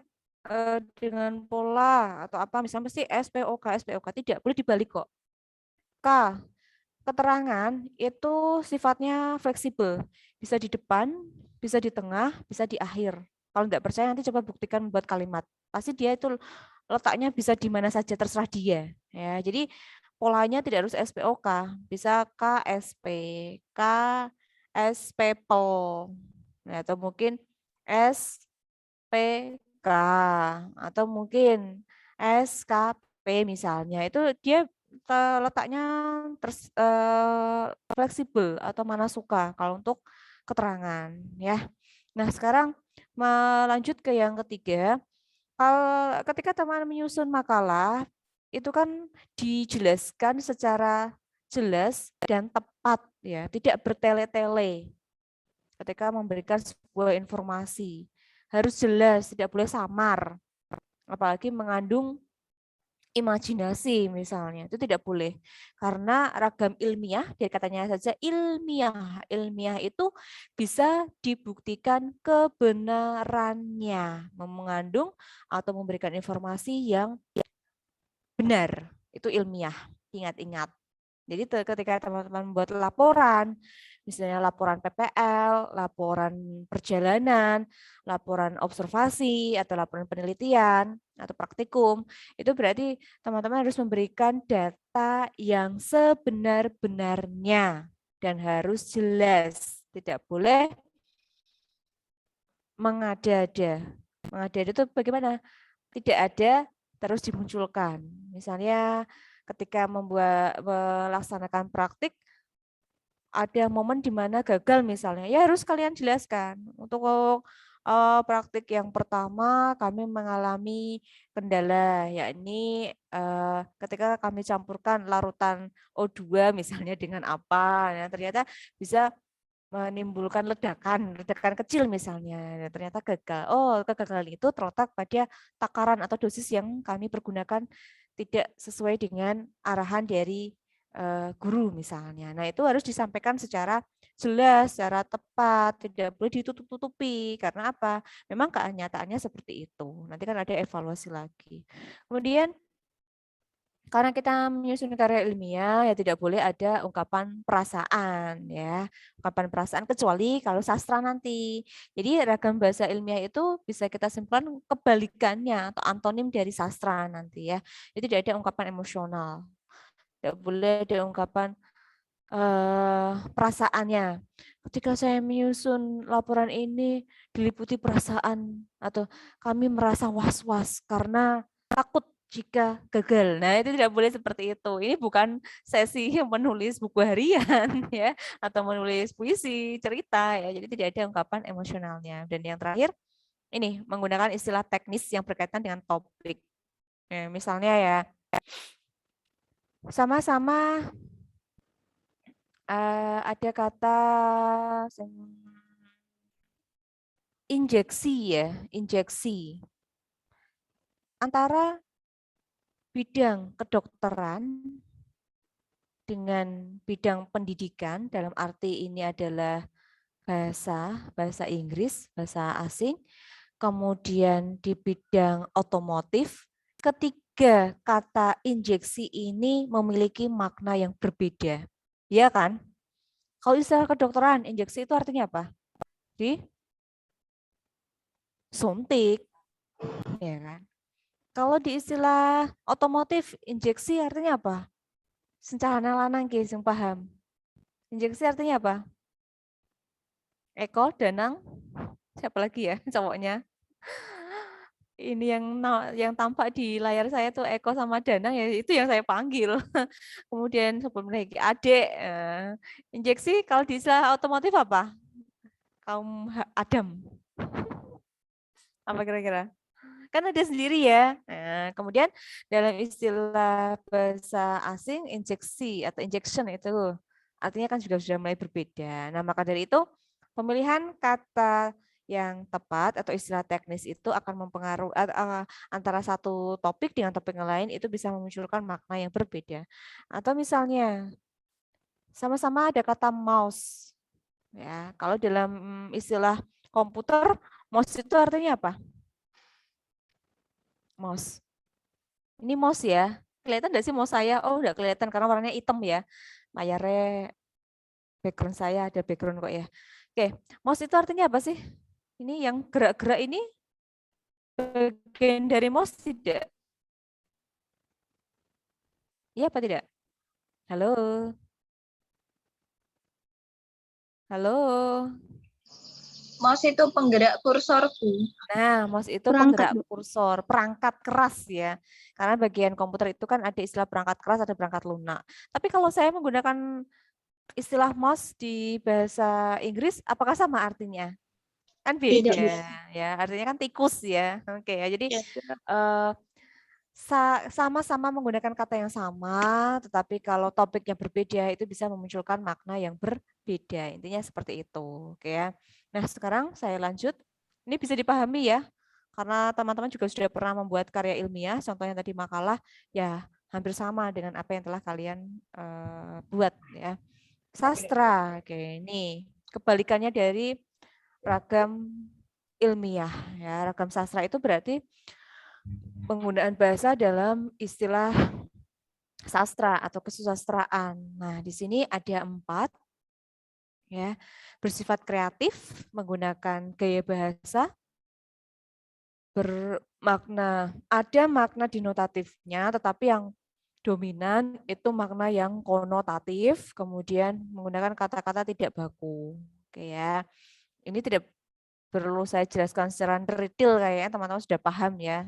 dengan pola atau apa misalnya mesti SPOK tidak boleh dibalik kok. K, keterangan itu sifatnya fleksibel, bisa di depan, bisa di tengah, bisa di akhir. Kalau nggak percaya nanti coba buktikan membuat kalimat. Pasti dia itu letaknya bisa di mana saja terserah dia. Ya, jadi polanya tidak harus SPOK, bisa KSP, SPPL, atau mungkin SPK, atau mungkin SKP misalnya. Itu dia letaknya fleksibel atau mana suka kalau untuk keterangan ya. Nah, sekarang melanjut ke yang ketiga. Ketika teman menyusun makalah, itu kan dijelaskan secara jelas dan tepat ya, tidak bertele-tele. Ketika memberikan sebuah informasi, harus jelas, tidak boleh samar. Apalagi mengandung imajinasi misalnya, itu tidak boleh. Karena ragam ilmiah, dari katanya saja ilmiah itu bisa dibuktikan kebenarannya, mengandung atau memberikan informasi yang benar, itu ilmiah, ingat-ingat. Jadi ketika teman-teman membuat laporan, misalnya laporan PPL, laporan perjalanan, laporan observasi, atau laporan penelitian, atau praktikum, itu berarti teman-teman harus memberikan data yang sebenar-benarnya dan harus jelas. Tidak boleh mengada-ada. Mengada-ada itu bagaimana? Tidak ada terus dimunculkan. Misalnya ketika melaksanakan praktik, ada momen di mana gagal misalnya, ya harus kalian jelaskan. Untuk praktik yang pertama kami mengalami kendala, yakni ketika kami campurkan larutan O2 misalnya dengan apa, nah, ternyata bisa menimbulkan ledakan kecil misalnya, dan ternyata gagal. Oh, kegagalan itu terletak pada takaran atau dosis yang kami pergunakan tidak sesuai dengan arahan dari guru misalnya. Nah, itu harus disampaikan secara jelas, secara tepat, tidak boleh ditutup-tutupi. Karena apa? Memang kenyataannya seperti itu. Nanti kan ada evaluasi lagi. Kemudian karena kita menyusun karya ilmiah, ya tidak boleh ada ungkapan perasaan, ya, ungkapan perasaan kecuali kalau sastra nanti. Jadi ragam bahasa ilmiah itu bisa kita simpulkan kebalikannya atau antonim dari sastra nanti, ya. Jadi tidak ada ungkapan emosional, tidak boleh ada ungkapan perasaannya. Ketika saya menyusun laporan ini diliputi perasaan atau kami merasa was-was karena takut jika gagal. Nah, itu tidak boleh seperti itu. Ini bukan sesi menulis buku harian ya atau menulis puisi, cerita ya. Jadi tidak ada ungkapan emosionalnya. Dan yang terakhir ini menggunakan istilah teknis yang berkaitan dengan topik. Misalnya ya sama-sama ada kata injeksi ya, injeksi. Antara bidang kedokteran dengan bidang pendidikan, dalam arti ini adalah bahasa Inggris, bahasa asing, kemudian di bidang otomotif, ketiga kata injeksi ini memiliki makna yang berbeda. Ya kan? Kalau istilah kedokteran, injeksi itu artinya apa? Suntik. Ya kan? Kalau di istilah otomotif, injeksi artinya apa? Sencahana lanang ki sing paham. Injeksi artinya apa? Eko, Danang, siapa lagi ya cowoknya? Ini yang tampak di layar saya tuh Eko sama Danang ya, itu yang saya panggil. Kemudian sebelum lagi Adek. Injeksi kalau di istilah otomotif apa? Kaum Adam. Apa kira-kira? Kan ada sendiri ya. Nah, kemudian dalam istilah bahasa asing injeksi atau injection itu artinya kan juga sudah mulai berbeda. Nah, maka dari itu pemilihan kata yang tepat atau istilah teknis itu akan mempengaruhi antara satu topik dengan topik yang lain itu bisa memunculkan makna yang berbeda. Atau misalnya sama-sama ada kata mouse. Ya, kalau dalam istilah komputer, mouse itu artinya apa? Mouse. Ini mouse ya. Kelihatan nggak sih mouse saya? Oh, udah kelihatan karena warnanya hitam ya. Layarnya background saya ada background kok ya. Oke, mouse itu artinya apa sih? Ini yang gerak-gerak ini bagian dari mouse tidak? Iya apa tidak? Halo? Halo?
Mouse itu penggerak kursor, Bu.
Nah, mouse itu
Perangkat,
penggerak kursor, perangkat keras ya. Karena bagian komputer itu kan ada istilah perangkat keras, ada perangkat lunak. Tapi kalau saya menggunakan istilah mouse di bahasa Inggris, apakah sama artinya? Kan
Tidak, Bu.
beda ya, artinya kan tikus ya. Oke ya, jadi
Ya.
sama-sama menggunakan kata yang sama, tetapi kalau topiknya berbeda itu bisa memunculkan makna yang berbeda. Intinya seperti itu, oke ya. Nah, sekarang saya lanjut. Ini bisa dipahami ya, karena teman-teman juga sudah pernah membuat karya ilmiah, contohnya tadi makalah, ya hampir sama dengan apa yang telah kalian buat ya. Sastra, oke, ini kebalikannya dari ragam ilmiah ya. Ragam sastra itu berarti penggunaan bahasa dalam istilah sastra atau kesusastraan. Nah, di sini ada 4 ya. Bersifat kreatif, menggunakan gaya bahasa, bermakna, ada makna denotatifnya, tetapi yang dominan itu makna yang konotatif, kemudian menggunakan kata-kata tidak baku. Oke ya. Ini tidak perlu saya jelaskan secara detail, kayaknya teman-teman sudah paham ya.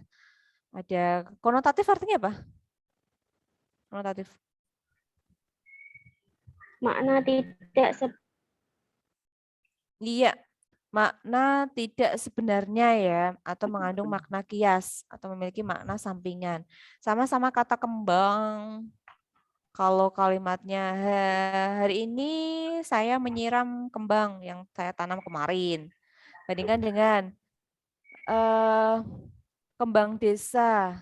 Ada konotatif artinya apa? Konotatif.
Makna tidak
Iya, makna tidak sebenarnya ya, atau mengandung makna kias, atau memiliki makna sampingan. Sama-sama kata kembang. Kalau kalimatnya hari ini saya menyiram kembang yang saya tanam kemarin. Bandingkan dengan kembang desa.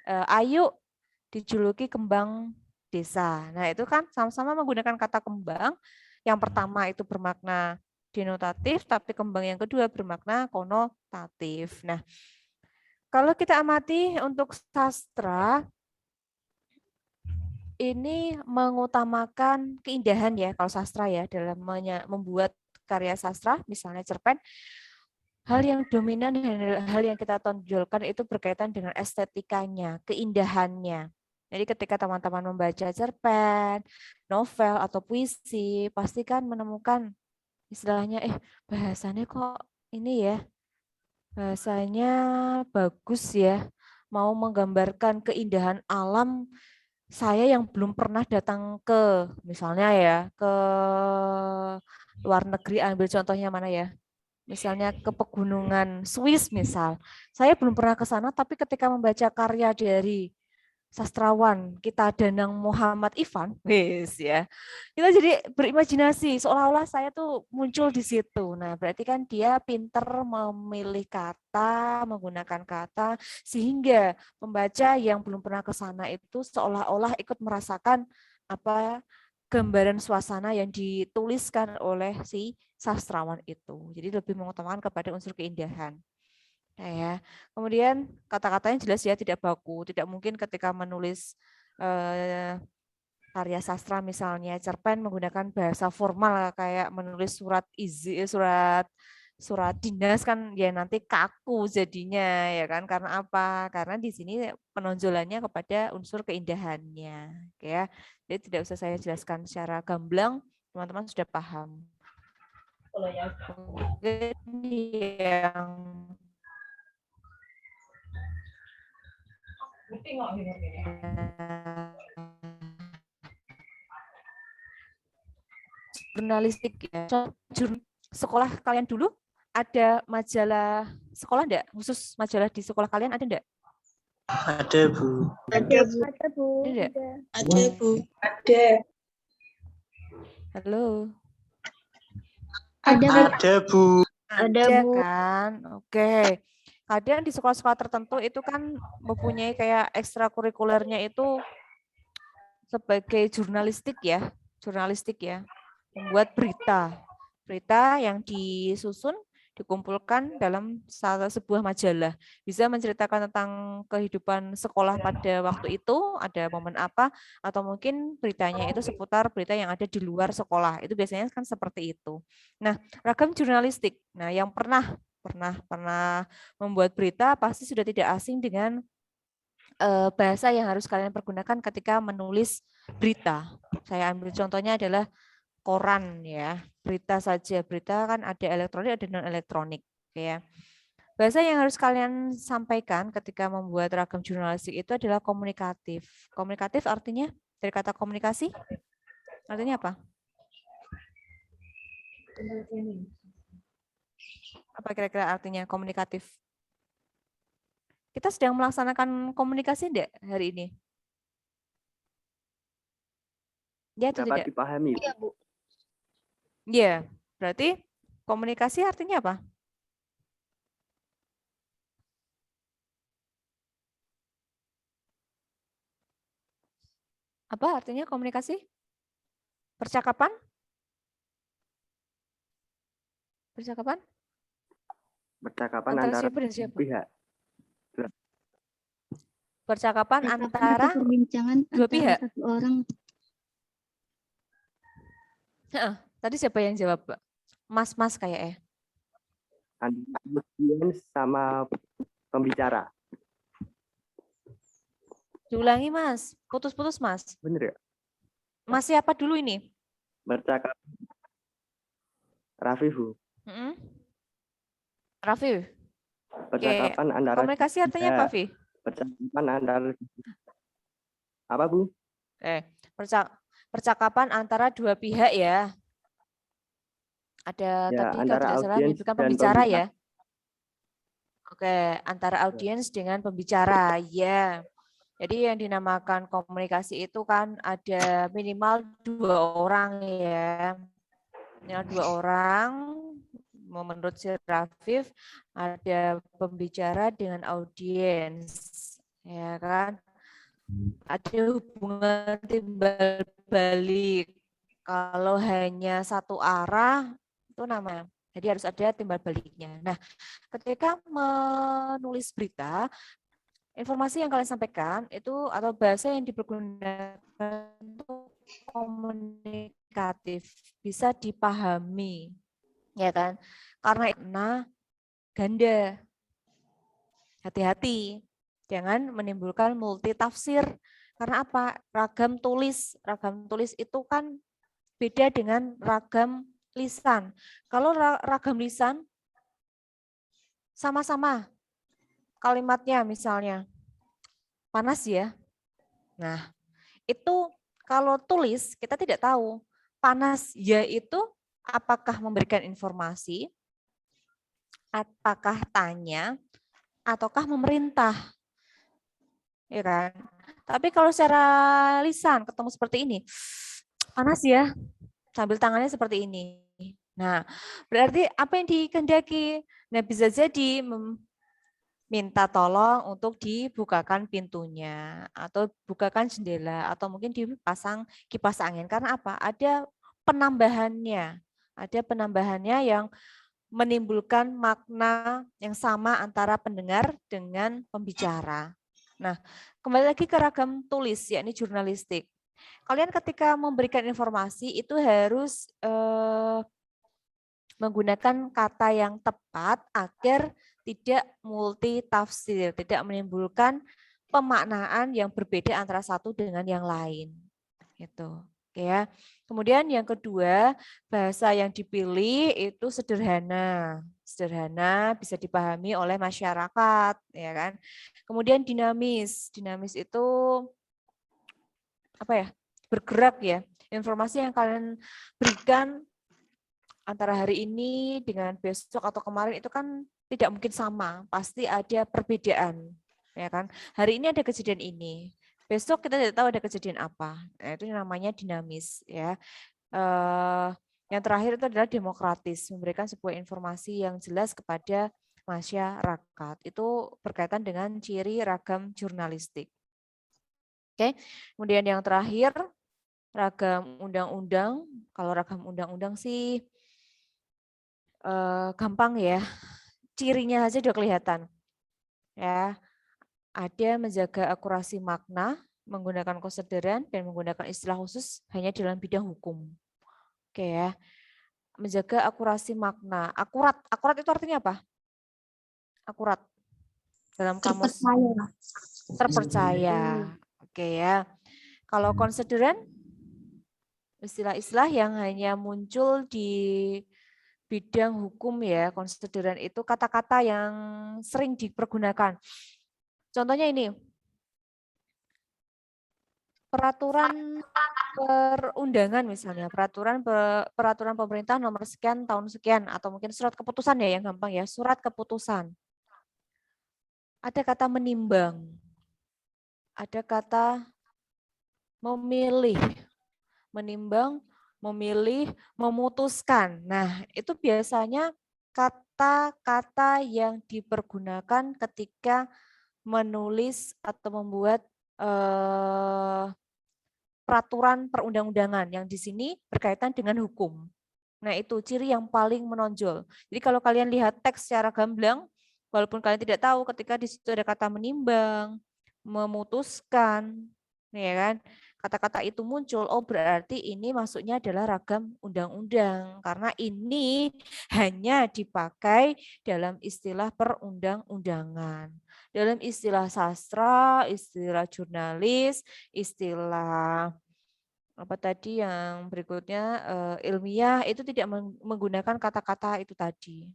Ayo dijuluki kembang desa. Nah, itu kan sama-sama menggunakan kata kembang. Yang pertama itu bermakna denotatif, tapi kembang yang kedua bermakna konotatif. Nah, kalau kita amati untuk sastra, ini mengutamakan keindahan ya, kalau sastra ya, dalam membuat karya sastra, misalnya cerpen, hal yang dominan, hal yang kita tonjolkan itu berkaitan dengan estetikanya, keindahannya. Jadi ketika teman-teman membaca cerpen, novel, atau puisi, pasti kan menemukan istilahnya, bahasanya kok ini ya, bahasanya bagus ya, mau menggambarkan keindahan alam saya yang belum pernah datang ke, misalnya ya, ke luar negeri, ambil contohnya mana ya? Misalnya ke pegunungan Swiss misal. Saya belum pernah ke sana, tapi ketika membaca karya dari sastrawan kita Danang Muhammad Ivan, wis ya. Kita jadi berimajinasi seolah-olah saya tuh muncul di situ. Nah, berarti kan dia pinter memilih kata, menggunakan kata sehingga pembaca yang belum pernah ke sana itu seolah-olah ikut merasakan apa gambaran suasana yang dituliskan oleh si sastrawan itu. Jadi lebih mengutamakan kepada unsur keindahan. Nah, ya. Kemudian kata-katanya jelas ya tidak baku, tidak mungkin ketika menulis karya sastra misalnya cerpen menggunakan bahasa formal kayak menulis surat surat dinas kan ya nanti kaku jadinya ya kan, karena apa? Karena di sini penonjolannya kepada unsur keindahannya, oke ya. Jadi tidak usah saya jelaskan secara gamblang, teman-teman sudah paham. Mungkin yang jurnalistik ya. Sekolah kalian dulu ada majalah sekolah enggak? Khusus majalah di sekolah kalian ada enggak?
Ada, Bu.
Ada, Bu.
Ada, Bu.
Ada.
Ada, Bu. Ada.
Halo.
Ada, Bu.
Ada,
Ada
Bu.
kan? Oke. Kadang di sekolah-sekolah tertentu itu kan mempunyai kayak ekstrakurikulernya itu sebagai jurnalistik ya, membuat berita yang disusun, dikumpulkan dalam sebuah majalah. Bisa menceritakan tentang kehidupan sekolah pada waktu itu, ada momen apa, atau mungkin beritanya itu seputar berita yang ada di luar sekolah. Itu biasanya kan seperti itu. Nah, ragam jurnalistik. Nah, yang pernah membuat berita pasti sudah tidak asing dengan bahasa yang harus kalian pergunakan ketika menulis berita. Saya ambil contohnya adalah koran ya, berita saja. Berita kan ada elektronik, ada non elektronik, ya. Bahasa yang harus kalian sampaikan ketika membuat ragam jurnalistik itu adalah komunikatif. Komunikatif artinya dari kata komunikasi, artinya apa? Apa kira-kira artinya komunikatif? Kita sedang melaksanakan komunikasi enggak hari ini? Ya atau
Dapat
tidak?
dipahami.
Iya, Bu.
Iya, berarti komunikasi artinya apa? Apa artinya komunikasi? Percakapan? Percakapan?
Percakapan
Antara
antara
siapa dan siapa?
pihak.
Percakapan antara
perbincangan
dua
antara
pihak.
satu orang.
Tadi siapa yang jawab, Pak? Mas kayak ya.
Antara audiens sama pembicara.
Diulangi, Mas. Putus-putus, Mas.
Bener ya?
Mas siapa dulu ini?
Percakapan Raffi, Bu.
Raffi.
Percakapan antara
Komunikasi artinya apa, Vi?
percakapan antara apa, Bu?
Percakapan antara dua pihak ya. Ada
Ya,
tadi kalau
antara
tidak salah
audiens
menyebutkan
dan
pembicara
pembicara.
ya. Oke, antara audiens dengan pembicara, ya. Jadi yang dinamakan komunikasi itu kan ada minimal 2 orang ya. Minimal 2 orang, menurut si Rafif, ada pembicara dengan audiens, ya kan? Ada hubungan timbal balik. Kalau hanya satu arah, itu namanya. Jadi harus ada timbal baliknya. Nah, ketika menulis berita, informasi yang kalian sampaikan itu atau bahasa yang dipergunakan itu komunikatif, bisa dipahami, ya kan? Karena ganda, hati-hati, jangan menimbulkan multi tafsir. Karena apa? Ragam tulis itu kan beda dengan ragam lisan. Kalau ragam lisan sama-sama kalimatnya misalnya panas ya. Nah, itu kalau tulis kita tidak tahu panas ya itu apakah memberikan informasi, apakah tanya, ataukah memerintah. Ya kan? Tapi kalau secara lisan ketemu seperti ini, panas ya, sambil tangannya seperti ini. Nah, berarti apa yang dikehendaki? Nah, bisa jadi minta tolong untuk dibukakan pintunya atau bukakan jendela atau mungkin dipasang kipas angin. Karena apa? Ada penambahannya. Ada penambahannya yang menimbulkan makna yang sama antara pendengar dengan pembicara. Nah, kembali lagi ke ragam tulis, yakni jurnalistik. Kalian ketika memberikan informasi itu harus menggunakan kata yang tepat agar tidak multi tafsir, tidak menimbulkan pemaknaan yang berbeda antara satu dengan yang lain. Gitu. Oke ya. Kemudian yang kedua, bahasa yang dipilih itu sederhana. Sederhana bisa dipahami oleh masyarakat, ya kan? Kemudian dinamis. Dinamis itu apa ya? Bergerak ya. Informasi yang kalian berikan antara hari ini dengan besok atau kemarin itu kan tidak mungkin sama, pasti ada perbedaan, ya kan? Hari ini ada kejadian ini, besok kita tidak tahu ada kejadian apa. Nah, itu namanya dinamis, ya. Yang terakhir itu adalah demokratis, memberikan sebuah informasi yang jelas kepada masyarakat. Itu berkaitan dengan ciri ragam jurnalistik. Oke, kemudian yang terakhir ragam undang-undang. Kalau ragam undang-undang sih gampang ya, cirinya saja sudah kelihatan. Ya, ada menjaga akurasi makna, menggunakan konsederan dan menggunakan istilah khusus hanya dalam bidang hukum. Oke ya, menjaga akurasi makna. Akurat itu artinya apa? Akurat dalam kamus terpercaya. Oke ya. Kalau konsederan, istilah-istilah yang hanya muncul di bidang hukum ya, konsideran itu kata-kata yang sering dipergunakan. Contohnya ini, peraturan perundangan misalnya, peraturan pemerintah nomor sekian tahun sekian, atau mungkin surat keputusan ya yang gampang ya, surat keputusan. Ada kata menimbang, ada kata memilih, menimbang, memilih, memutuskan. Nah, itu biasanya kata-kata yang dipergunakan ketika menulis atau membuat peraturan perundang-undangan yang di sini berkaitan dengan hukum. Nah, itu ciri yang paling menonjol. Jadi kalau kalian lihat teks secara gamblang, walaupun kalian tidak tahu ketika di situ ada kata menimbang, memutuskan, ya kan? Kata-kata itu muncul, oh berarti ini maksudnya adalah ragam undang-undang karena ini hanya dipakai dalam istilah perundang-undangan. dalam istilah sastra, istilah jurnalis, istilah apa tadi yang berikutnya ilmiah itu tidak menggunakan kata-kata itu tadi.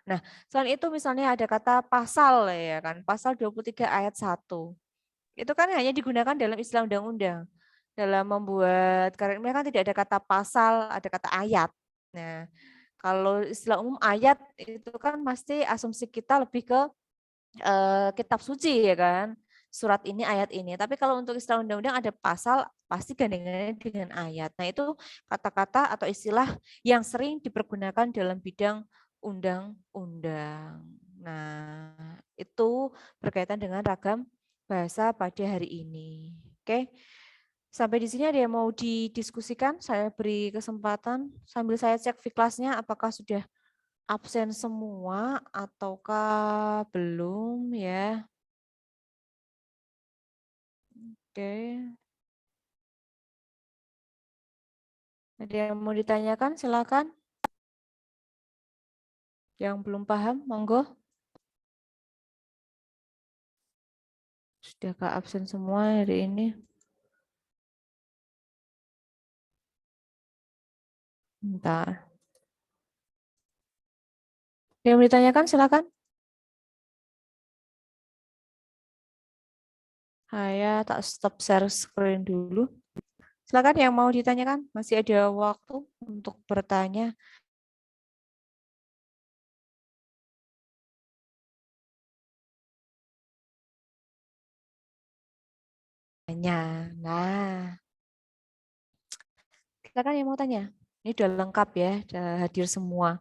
Nah, selain itu misalnya ada kata pasal ya kan, pasal 23 ayat 1. Itu kan hanya digunakan dalam istilah undang-undang. Dalam membuat karya ilmiah kan tidak ada kata pasal, ada kata ayat. Nah, kalau istilah umum ayat itu kan pasti asumsi kita lebih ke kitab suci ya kan. Surat ini, ayat ini. Tapi kalau untuk istilah undang-undang ada pasal, pasti gandengannya dengan ayat. Nah itu kata-kata atau istilah yang sering dipergunakan dalam bidang undang-undang. Nah itu berkaitan dengan ragam bahasa pada hari ini. Oke, sampai di sini ada yang mau didiskusikan? Saya beri kesempatan sambil saya cek Fiklasnya apakah sudah absen semua ataukah belum ya? Oke. Ada yang mau ditanyakan? Silakan. Yang belum paham, monggo. Sudahkah absen semua hari ini? Bentar. Yang mau ditanyakan, silakan. Saya tak stop share screen dulu. Silakan yang mau ditanyakan, masih ada waktu untuk bertanya. Nah, silakan yang mau tanya. Ini udah lengkap ya, udah hadir semua.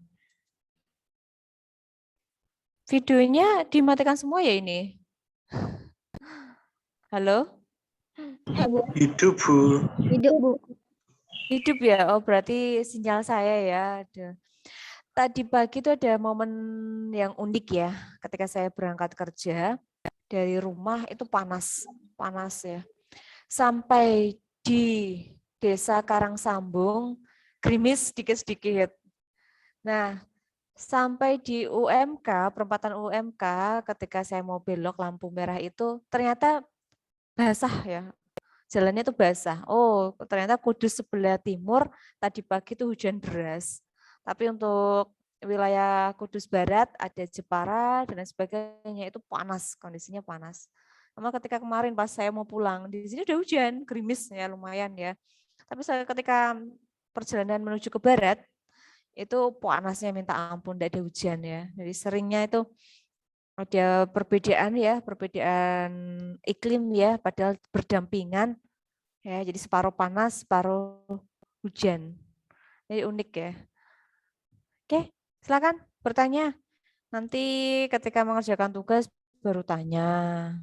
Videonya dimatikan semua ya ini? Halo?
Hidup, Bu.
Hidup, Bu.
Hidup ya? Oh berarti sinyal saya ya. Tadi pagi itu ada momen yang unik ya. Ketika saya berangkat kerja dari rumah itu panas ya. Sampai di Desa Karangsambung gerimis sedikit-sedikit. Nah, sampai di UMK, perempatan UMK ketika saya mau belok lampu merah itu ternyata basah ya. Jalannya itu basah. Oh, ternyata Kudus sebelah timur tadi pagi itu hujan deras. Tapi untuk wilayah Kudus Barat ada Jepara dan sebagainya itu panas, kondisinya panas. Sama ketika kemarin pas saya mau pulang, di sini udah hujan, gerimis ya lumayan ya. Tapi saya ketika perjalanan menuju ke barat, itu panasnya minta ampun, tidak ada hujan ya. Jadi seringnya itu ada perbedaan ya, perbedaan iklim ya, padahal berdampingan ya. Jadi separuh panas, separuh hujan. Jadi unik ya. Oke, silakan bertanya. Nanti ketika mengerjakan tugas baru tanya.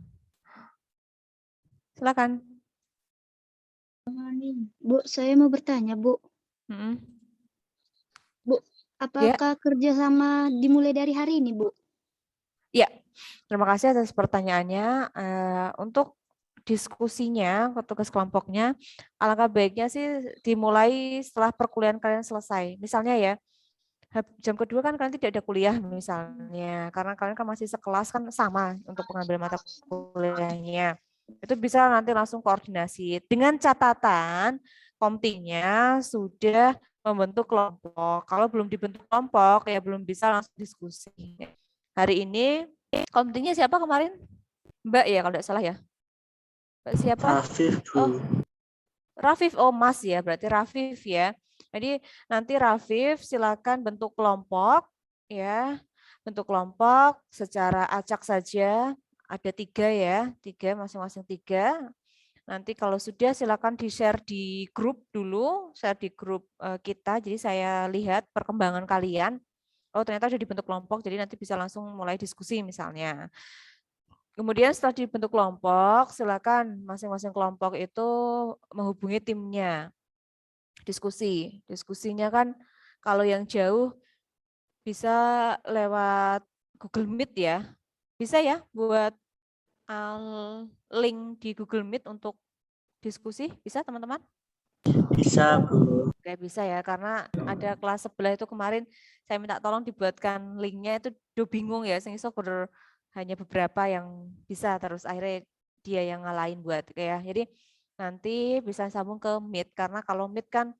Silakan.
Bu, saya mau bertanya, Bu. Bu, apakah kerjasama dimulai dari hari ini, Bu?
Ya, terima kasih atas pertanyaannya. Untuk diskusinya, tugas kelompoknya, alangkah baiknya sih dimulai setelah perkuliahan kalian selesai. Misalnya ya, jam kedua kan kalian tidak ada kuliah misalnya, karena kalian kan masih sekelas kan sama untuk pengambilan mata kuliahnya. Itu bisa nanti langsung koordinasi. Dengan catatan, komtingnya sudah membentuk kelompok. Kalau belum dibentuk kelompok, ya belum bisa langsung diskusi. Hari ini, komtingnya siapa kemarin? Mbak ya, kalau tidak salah ya. Mbak siapa?
Afif, Bu.
Oh, Rafif, oh Mas ya, berarti Rafif ya. Jadi nanti Rafif silakan bentuk kelompok ya, bentuk kelompok secara acak saja. Ada 3 ya, 3 masing-masing 3. Nanti kalau sudah silakan di-share di grup dulu, share di grup kita. Jadi saya lihat perkembangan kalian. Oh ternyata sudah dibentuk kelompok, jadi nanti bisa langsung mulai diskusi misalnya. Kemudian setelah dibentuk kelompok, silakan masing-masing kelompok itu menghubungi timnya. Diskusi. Diskusinya kan kalau yang jauh bisa lewat Google Meet ya. Bisa ya buat link di Google Meet untuk diskusi? Bisa teman-teman?
Bisa, Bu.
Oke, bisa ya, karena ada kelas sebelah itu kemarin saya minta tolong dibuatkan linknya itu bingung ya, sing iso hanya beberapa yang bisa, terus akhirnya dia yang ngalahin buat ya. Jadi nanti bisa sambung ke Meet, karena kalau Meet kan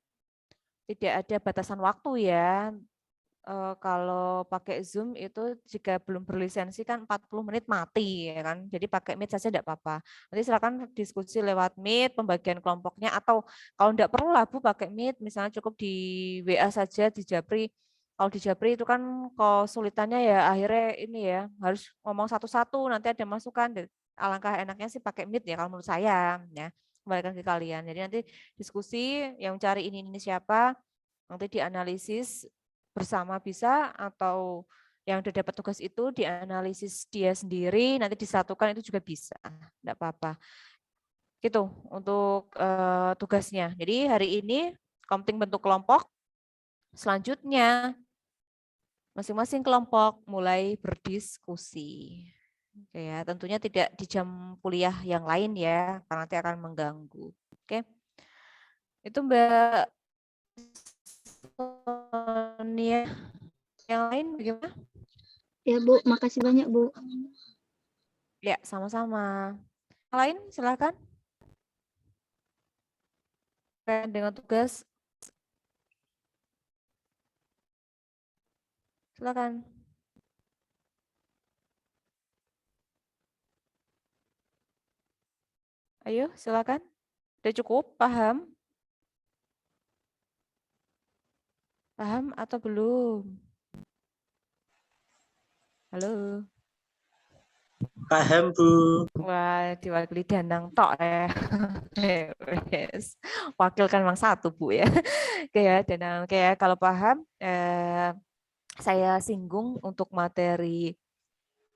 tidak ada batasan waktu ya. Kalau pakai Zoom itu jika belum berlisensi kan 40 menit mati ya kan. Jadi pakai Meet saja tidak apa-apa. Nanti silakan diskusi lewat Meet, pembagian kelompoknya, atau kalau tidak perlu lah Bu pakai Meet, misalnya cukup di WA saja, di Japri. Kalau di Japri itu kan kesulitannya ya akhirnya ini ya, harus ngomong satu-satu, nanti ada masukan. Alangkah enaknya sih pakai Meet ya kalau menurut saya ya. Kembalikan ke kalian. Jadi nanti diskusi yang cari ini siapa, nanti dianalisis bersama bisa, atau yang udah dapat tugas itu dianalisis dia sendiri, nanti disatukan itu juga bisa, enggak apa-apa. Gitu untuk tugasnya. Jadi hari ini Komting bentuk kelompok, selanjutnya masing-masing kelompok mulai berdiskusi. Oke ya, tentunya tidak di jam kuliah yang lain ya, karena nanti akan mengganggu. Oke. Itu Mbak Sonia. Yang lain bagaimana?
Ya Bu, makasih banyak Bu.
Ya, sama-sama. Yang lain silakan. Dengan tugas. Silakan. Ayo, silakan. Sudah cukup? Paham? Paham atau belum? Halo.
Paham, Bu.
Wah, diwakili Danang tok ya. Yes. Wakil kan memang satu, Bu ya. Kayak Danang, kayak kalau paham, saya singgung untuk materi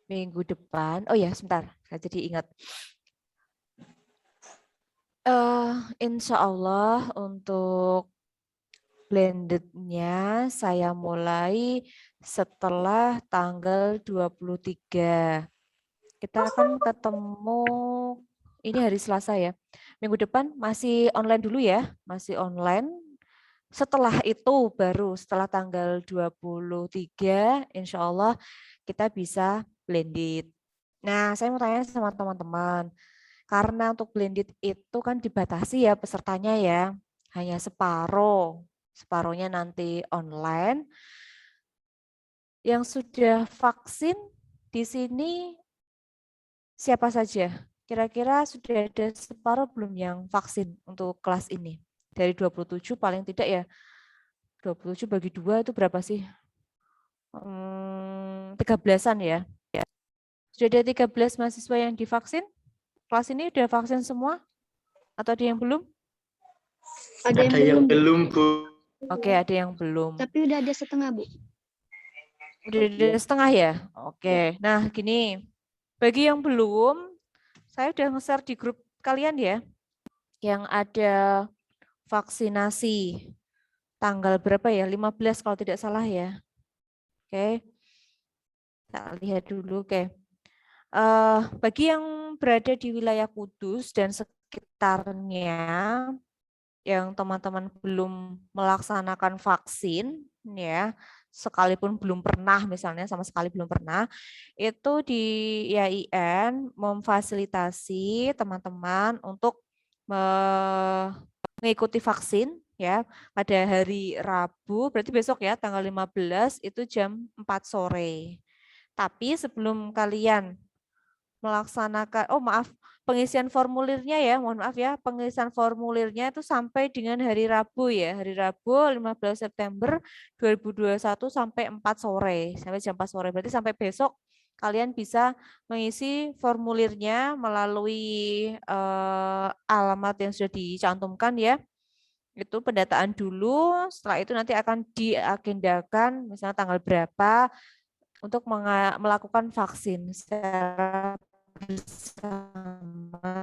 minggu depan. Oh ya, sebentar. Saya jadi ingat. Insya Allah untuk blended-nya saya mulai setelah tanggal 23. Kita akan ketemu, ini hari Selasa ya. Minggu depan masih online dulu ya, masih online. Setelah itu baru setelah tanggal 23, insya Allah kita bisa blended. Nah, saya mau tanya sama teman-teman. Karena untuk blended itu kan dibatasi ya pesertanya ya, hanya separuh. Separuhnya nanti online. Yang sudah vaksin di sini siapa saja? Kira-kira sudah ada separuh belum yang vaksin untuk kelas ini? Dari 27 paling tidak ya. 27 bagi 2 itu berapa sih? 13-an ya. Sudah ada 13 mahasiswa yang divaksin? Kelas ini sudah vaksin semua? Atau ada yang belum?
Ada yang belum, Bu.
Oke, ada yang belum.
Tapi udah ada setengah Bu.
Udah ada setengah ya? Oke, nah gini. Bagi yang belum, saya udah nge-share di grup kalian ya. Yang ada vaksinasi. Tanggal berapa ya? 15 kalau tidak salah ya. Oke. Kita lihat dulu, oke. Bagi yang berada di wilayah Kudus dan sekitarnya, yang teman-teman belum melaksanakan vaksin, ya, sekalipun belum pernah, misalnya sama sekali belum pernah, itu di IAIN memfasilitasi teman-teman untuk mengikuti vaksin, ya, pada hari Rabu, berarti besok ya, tanggal 15 itu jam 4 sore. Tapi sebelum kalian melaksanakan, pengisian formulirnya ya, mohon maaf ya, pengisian formulirnya itu sampai dengan hari Rabu ya, hari Rabu 15 September 2021 sampai 4 sore, sampai jam 4 sore, berarti sampai besok kalian bisa mengisi formulirnya melalui alamat yang sudah dicantumkan ya. Itu pendataan dulu, setelah itu nanti akan diagendakan misalnya tanggal berapa untuk melakukan vaksin secara bersama.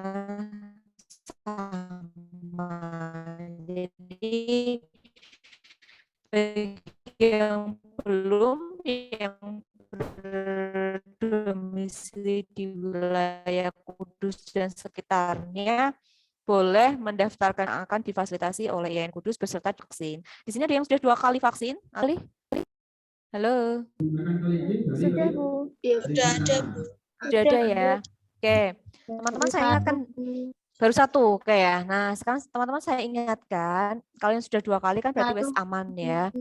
Jadi bagi yang belum, yang berdomisili di wilayah Kudus dan sekitarnya, boleh mendaftarkan, akan difasilitasi oleh IAIN Kudus beserta vaksin. Di sini ada yang sudah 2 kali vaksin? Ali? Halo.
Sudah Bu.
Ya, udah ada, Bu.
Sudah ada ya. Oke, teman-teman saya ingatkan baru satu, oke ya. Nah, sekarang teman-teman saya ingatkan, kalau yang sudah 2 kali kan berarti wes aman ya.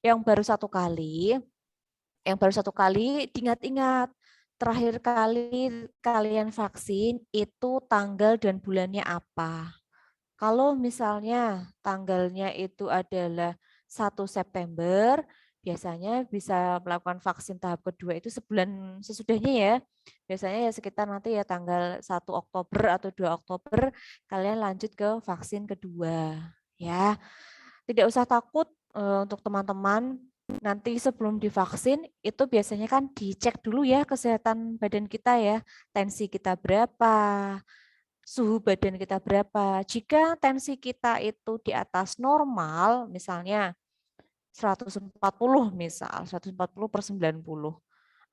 Yang baru 1 kali, diingat-ingat terakhir kali kalian vaksin itu tanggal dan bulannya apa. Kalau misalnya tanggalnya itu adalah 1 September, biasanya bisa melakukan vaksin tahap kedua itu sebulan sesudahnya ya. Biasanya ya sekitar nanti ya tanggal 1 Oktober atau 2 Oktober kalian lanjut ke vaksin kedua ya. Tidak usah takut untuk teman-teman nanti sebelum divaksin itu biasanya kan dicek dulu ya kesehatan badan kita ya. Tensi kita berapa, suhu badan kita berapa. Jika tensi kita itu di atas normal, misalnya 140 misal, 140/90,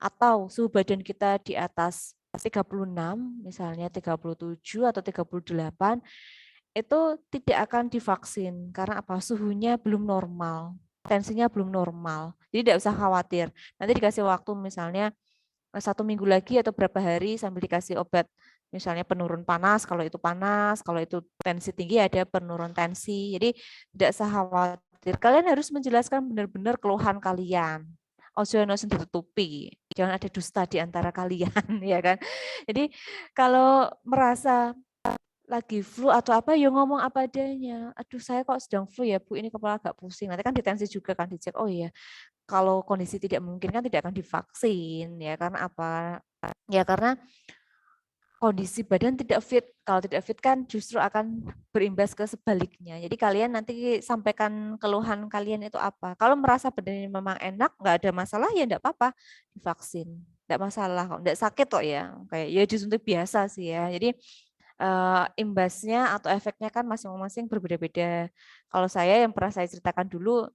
atau suhu badan kita di atas 36, misalnya 37 atau 38, itu tidak akan divaksin. Karena apa? Suhunya belum normal, tensinya belum normal. Jadi tidak usah khawatir. Nanti dikasih waktu misalnya 1 minggu lagi atau berapa hari sambil dikasih obat misalnya penurun panas, kalau itu tensi tinggi ada penurun tensi. Jadi tidak usah khawatir. Kalian harus menjelaskan benar-benar keluhan kalian. Ojo ono sing ditutupi. Jangan ada dusta di antara kalian ya kan. Jadi kalau merasa lagi flu atau apa ya ngomong apa adanya. Aduh saya kok sedang flu ya Bu, ini kepala agak pusing. Nanti kan ditensi juga kan dicek. Oh iya, kalau kondisi tidak memungkinkan tidak akan divaksin ya karena apa? Ya karena kondisi badan tidak fit. Kalau tidak fit kan justru akan berimbas ke sebaliknya. Jadi kalian nanti sampaikan keluhan kalian itu apa. Kalau merasa badannya memang enak, nggak ada masalah ya enggak apa-apa divaksin. Enggak masalah kok, enggak sakit kok ya. Kayak ya disuntik biasa sih ya. Jadi imbasnya atau efeknya kan masing-masing berbeda-beda. Kalau saya yang pernah saya ceritakan dulu,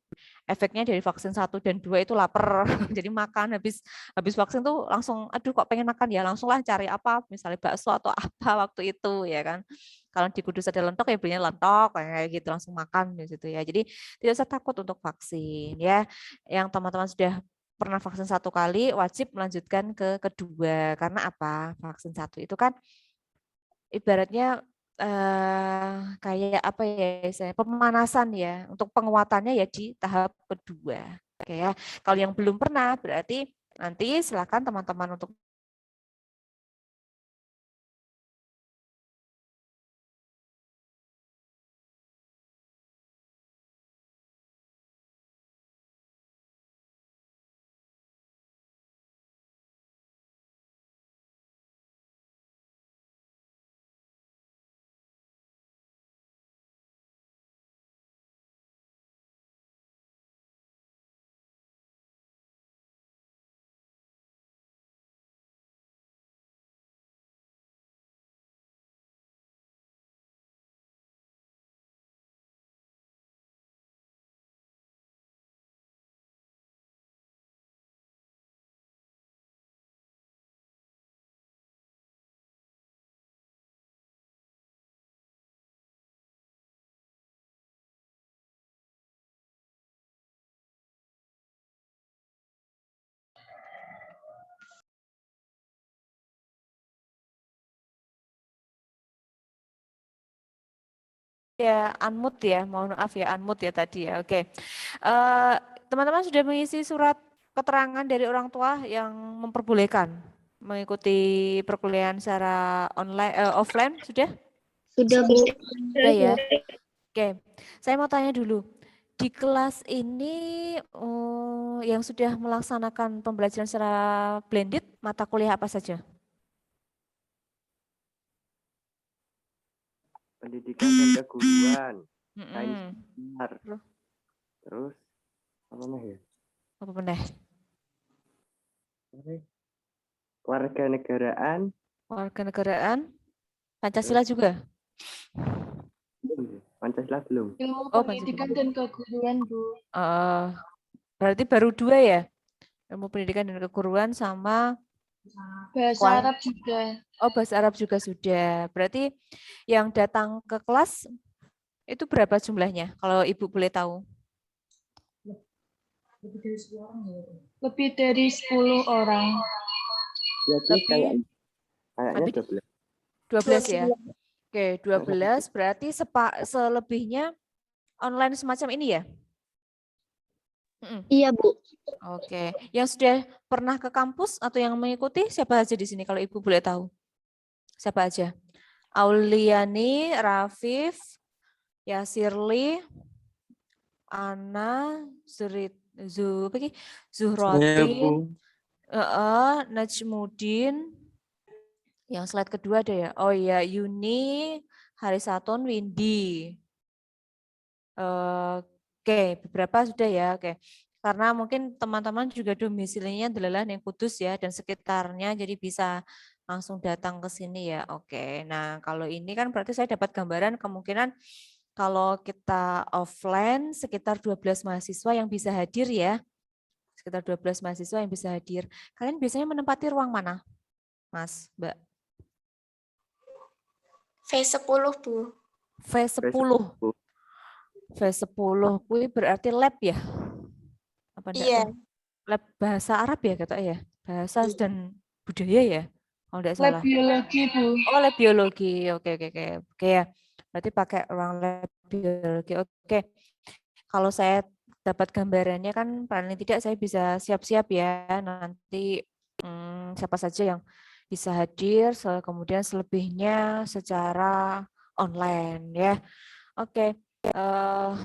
efeknya dari vaksin 1 dan 2 itu lapar. Jadi makan habis vaksin tuh langsung aduh kok pengen makan ya, langsunglah cari apa, misalnya bakso atau apa waktu itu ya kan. Kalau di Kudus ada lentok ya belinya lentok kayak gitu langsung makan di situ ya. Jadi tidak usah takut untuk vaksin ya. Yang teman-teman sudah pernah vaksin 1 kali wajib melanjutkan ke kedua karena apa? Vaksin 1 itu kan ibaratnya kayak apa ya, saya pemanasan ya, untuk penguatannya ya di tahap kedua. Oke ya. Kalau yang belum pernah berarti nanti silakan teman-teman untuk ya unmute ya, mohon maaf ya unmute ya tadi ya. Oke. Teman-teman sudah mengisi surat keterangan dari orang tua yang memperbolehkan mengikuti perkuliahan secara online offline sudah?
Sudah, Bu.
Sudah ya. Oke. Saya mau tanya dulu. Di kelas ini yang sudah melaksanakan pembelajaran secara blended mata kuliah apa saja?
Pendidikan dan keguruan, sains
Mm-mm.
besar, terus apa nih ya?
Apa benar?
Warganegaraan,
Warganegaraan, Pancasila juga?
Pancasila belum.
Ilmu
Oh,
pendidikan dan keguruan, Bu.
Berarti baru 2 ya? Ilmu pendidikan dan keguruan sama
Bahasa Arab juga.
oh bahasa Arab juga sudah. Berarti yang datang ke kelas itu berapa jumlahnya? Kalau Ibu boleh tahu?
Lebih dari 10 orang.
Jadi kayak Kayaknya
Habis
12.
12 ya. Oke, 12 berarti selebihnya online semacam ini ya?
Iya, Bu.
Oke, yang sudah pernah ke kampus atau yang mengikuti siapa aja di sini kalau Ibu boleh tahu? Siapa aja? Auliani, Rafif, Yasirli, Ana, Zuhrotin, Najmudin. Yang slide kedua ada ya? Oh iya, Yuni, Harisatun, Windy. Oke, beberapa sudah ya. Oke, karena mungkin teman-teman juga domisilinya adalah yang Kudus ya dan sekitarnya, jadi bisa langsung datang ke sini ya. Oke, nah kalau ini kan berarti saya dapat gambaran kemungkinan kalau kita offline sekitar 12 mahasiswa yang bisa hadir ya. Sekitar 12 mahasiswa yang bisa hadir. Kalian biasanya menempati ruang mana, Mas, Mbak?
V10, Bu.
V10. V10 kuwi berarti lab ya? Apa enggak
Iya.
tuh? Lab bahasa Arab ya kata ya? Bahasa dan budaya ya? Kalau enggak
Lab
salah.
biologi, Bu.
Oh, lab biologi. Oke. Oke ya. Berarti pakai ruang lab biologi. Oke. Kalau saya dapat gambarannya kan paling tidak saya bisa siap-siap ya nanti siapa saja yang bisa hadir, kemudian selebihnya secara online ya. Oke,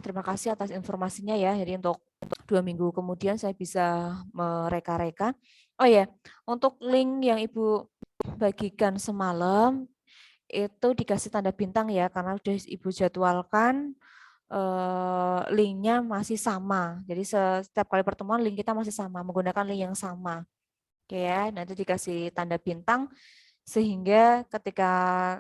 terima kasih atas informasinya ya. Jadi untuk 2 minggu kemudian saya bisa mereka-reka. Oh ya, untuk link yang Ibu bagikan semalam itu dikasih tanda bintang ya, karena sudah Ibu jadwalkan linknya masih sama. Jadi setiap kali pertemuan link kita masih sama, menggunakan link yang sama. Oke ya, nanti dikasih tanda bintang sehingga ketika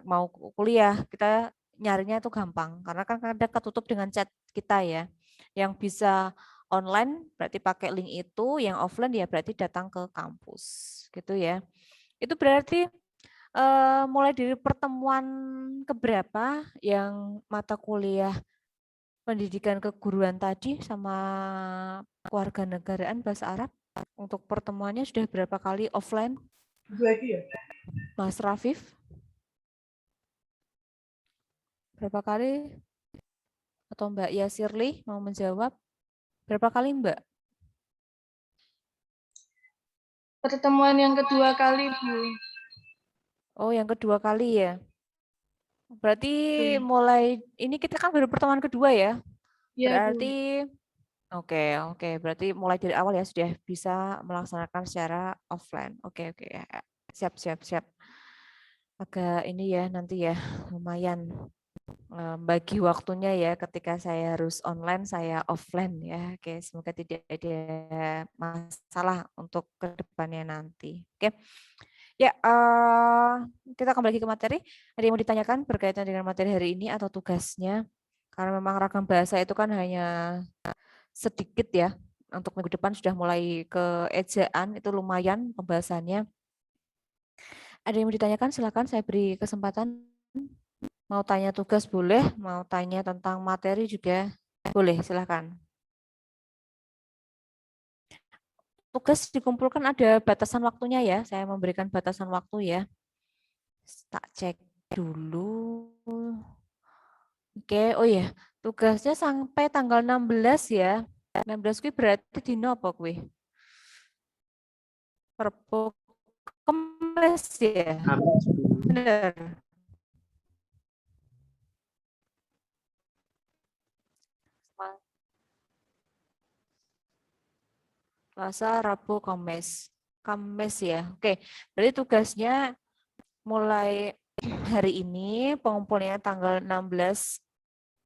mau kuliah kita nyarinya itu gampang karena kan ada ketutup dengan chat kita ya. Yang bisa online berarti pakai link itu, yang offline ya berarti datang ke kampus gitu ya. Itu berarti mulai dari pertemuan keberapa yang mata kuliah pendidikan keguruan tadi sama kewarganegaraan bahasa Arab untuk pertemuannya sudah berapa kali offline? Mas Rafif? Berapa kali? Atau Mbak Yasirli mau menjawab? Berapa kali Mbak?
Pertemuan yang kedua kali, Bu.
Oh, yang kedua kali ya. Berarti mulai ini kita kan baru pertemuan kedua ya.
Iya, Bu.
Berarti oke. Berarti mulai dari awal ya sudah bisa melaksanakan secara offline. Oke. Siap. Agak ini ya nanti ya lumayan bagi waktunya ya ketika saya harus online, saya offline ya. Oke, semoga tidak ada masalah untuk kedepannya nanti. Oke. Ya, kita kembali lagi ke materi. Ada yang mau ditanyakan berkaitan dengan materi hari ini atau tugasnya? Karena memang ragam bahasa itu kan hanya sedikit ya. Untuk minggu depan sudah mulai ke ejaan, itu lumayan pembahasannya. Ada yang mau ditanyakan? Silakan saya beri kesempatan. Mau tanya tugas boleh, mau tanya tentang materi juga boleh, silakan. Tugas dikumpulkan ada batasan waktunya ya, saya memberikan batasan waktu ya. Tak cek dulu. Oke, oh ya, tugasnya sampai tanggal 16 ya. 16 kuwi berarti dino apa kuwi? Perpo Kemis ya. Bener. Selasa, Rabu, Kamis. Kamis ya. Oke, berarti tugasnya mulai hari ini pengumpulannya tanggal 16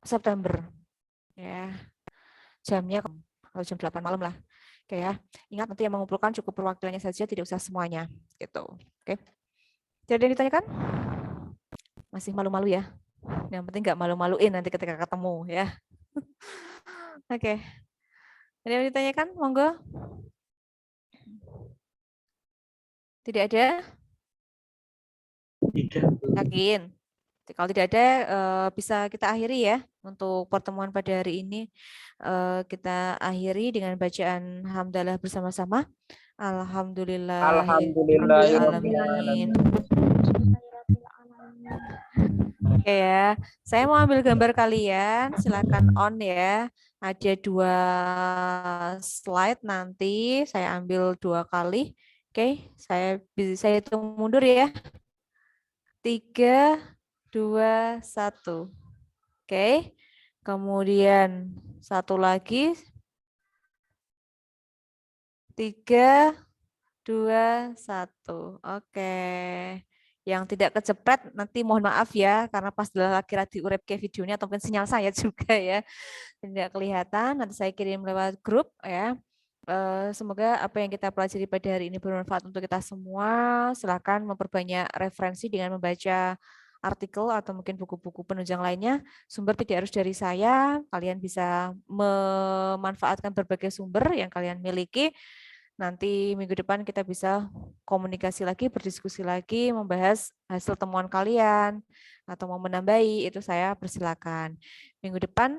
September. Ya. Jamnya kalau jam 8 malam lah. Oke ya. Ingat nanti yang mengumpulkan cukup perwakilannya saja, tidak usah semuanya gitu. Oke. Tidak ada yang ditanyakan? Masih malu-malu ya. Yang penting nggak malu-maluin nanti ketika ketemu ya. Oke. Ada yang ditanyakan? Monggo. Tidak ada?
Tidak.
Yakin? Kalau tidak ada, bisa kita akhiri ya untuk pertemuan pada hari ini. Kita akhiri dengan bacaan hamdalah bersama-sama. Alhamdulillah.
Alhamdulillahirabbil
Alamin. Oke ya, saya mau ambil gambar kalian, silakan on ya. Ada 2 slide nanti, saya ambil 2 kali. Oke, saya hitung mundur ya. 3, 2, 1. Oke, kemudian satu lagi. 3, 2, 1. Oke. Yang tidak kecepret nanti mohon maaf ya, karena pas kira diurep ke videonya ataupun sinyal saya juga ya. Tidak kelihatan, nanti saya kirim lewat grup ya. Semoga apa yang kita pelajari pada hari ini bermanfaat untuk kita semua. Silakan memperbanyak referensi dengan membaca artikel atau mungkin buku-buku penunjang lainnya. Sumber tidak harus dari saya, kalian bisa memanfaatkan berbagai sumber yang kalian miliki. Nanti minggu depan kita bisa komunikasi lagi, berdiskusi lagi, membahas hasil temuan kalian, atau mau menambahi, itu saya persilakan. Minggu depan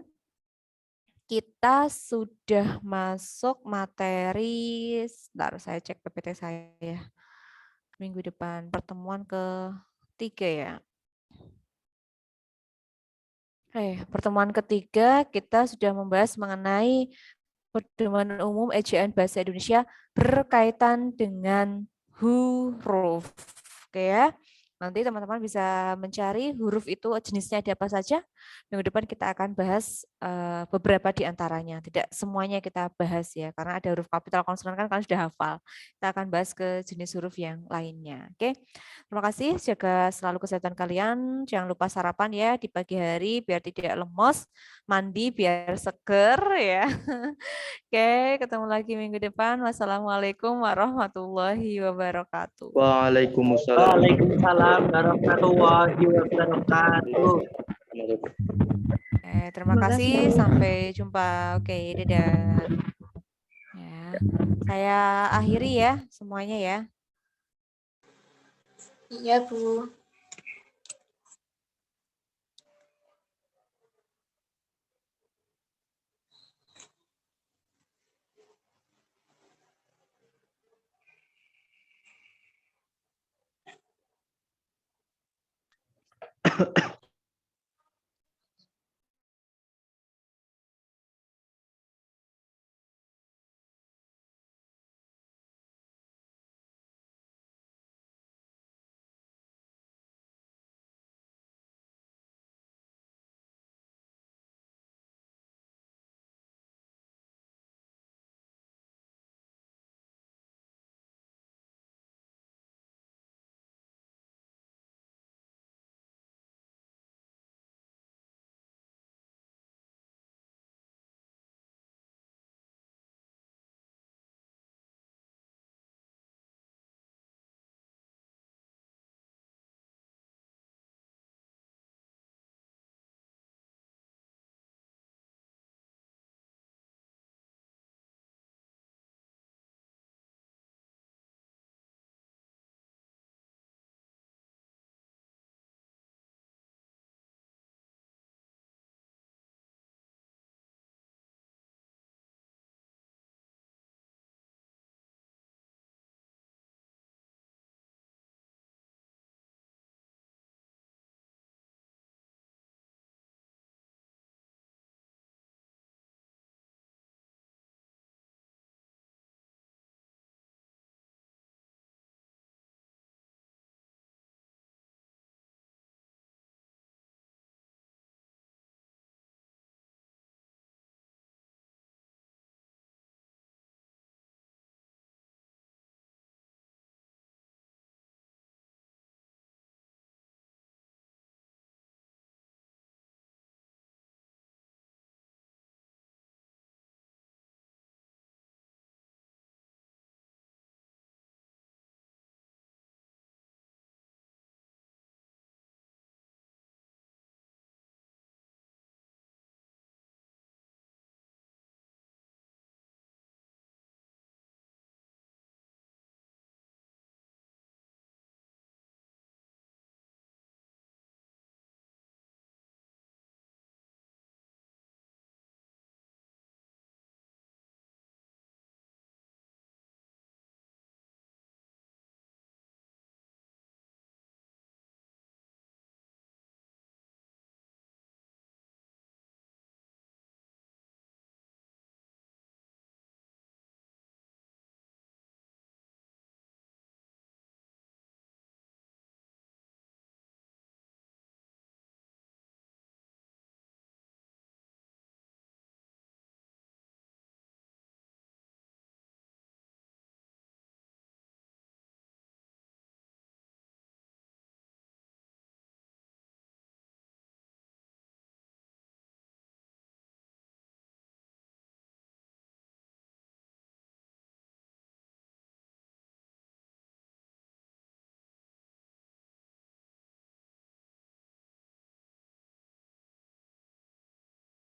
kita sudah masuk materi, sebentar saya cek PPT saya. Minggu depan, pertemuan ketiga ya. Pertemuan ketiga kita sudah membahas mengenai pedoman umum ejaan bahasa Indonesia berkaitan dengan huruf. Oke ya. Nanti teman-teman bisa mencari huruf itu jenisnya ada apa saja. Minggu depan kita akan bahas beberapa di antaranya. Tidak semuanya kita bahas ya, karena ada huruf kapital konsonan kan kalian sudah hafal. Kita akan bahas ke jenis huruf yang lainnya. Oke. Terima kasih, jaga selalu kesehatan kalian. Jangan lupa sarapan ya di pagi hari biar tidak lemos, mandi biar seger ya. Oke, ketemu lagi minggu depan. Wassalamualaikum warahmatullahi wabarakatuh.
Waalaikumsalam.
Waalaikumsalam warahmatullahi wabarakatuh.
Terima kasih. Sampai jumpa. Oke, dadah. Ya, saya akhiri ya semuanya ya.
Iya, Bu.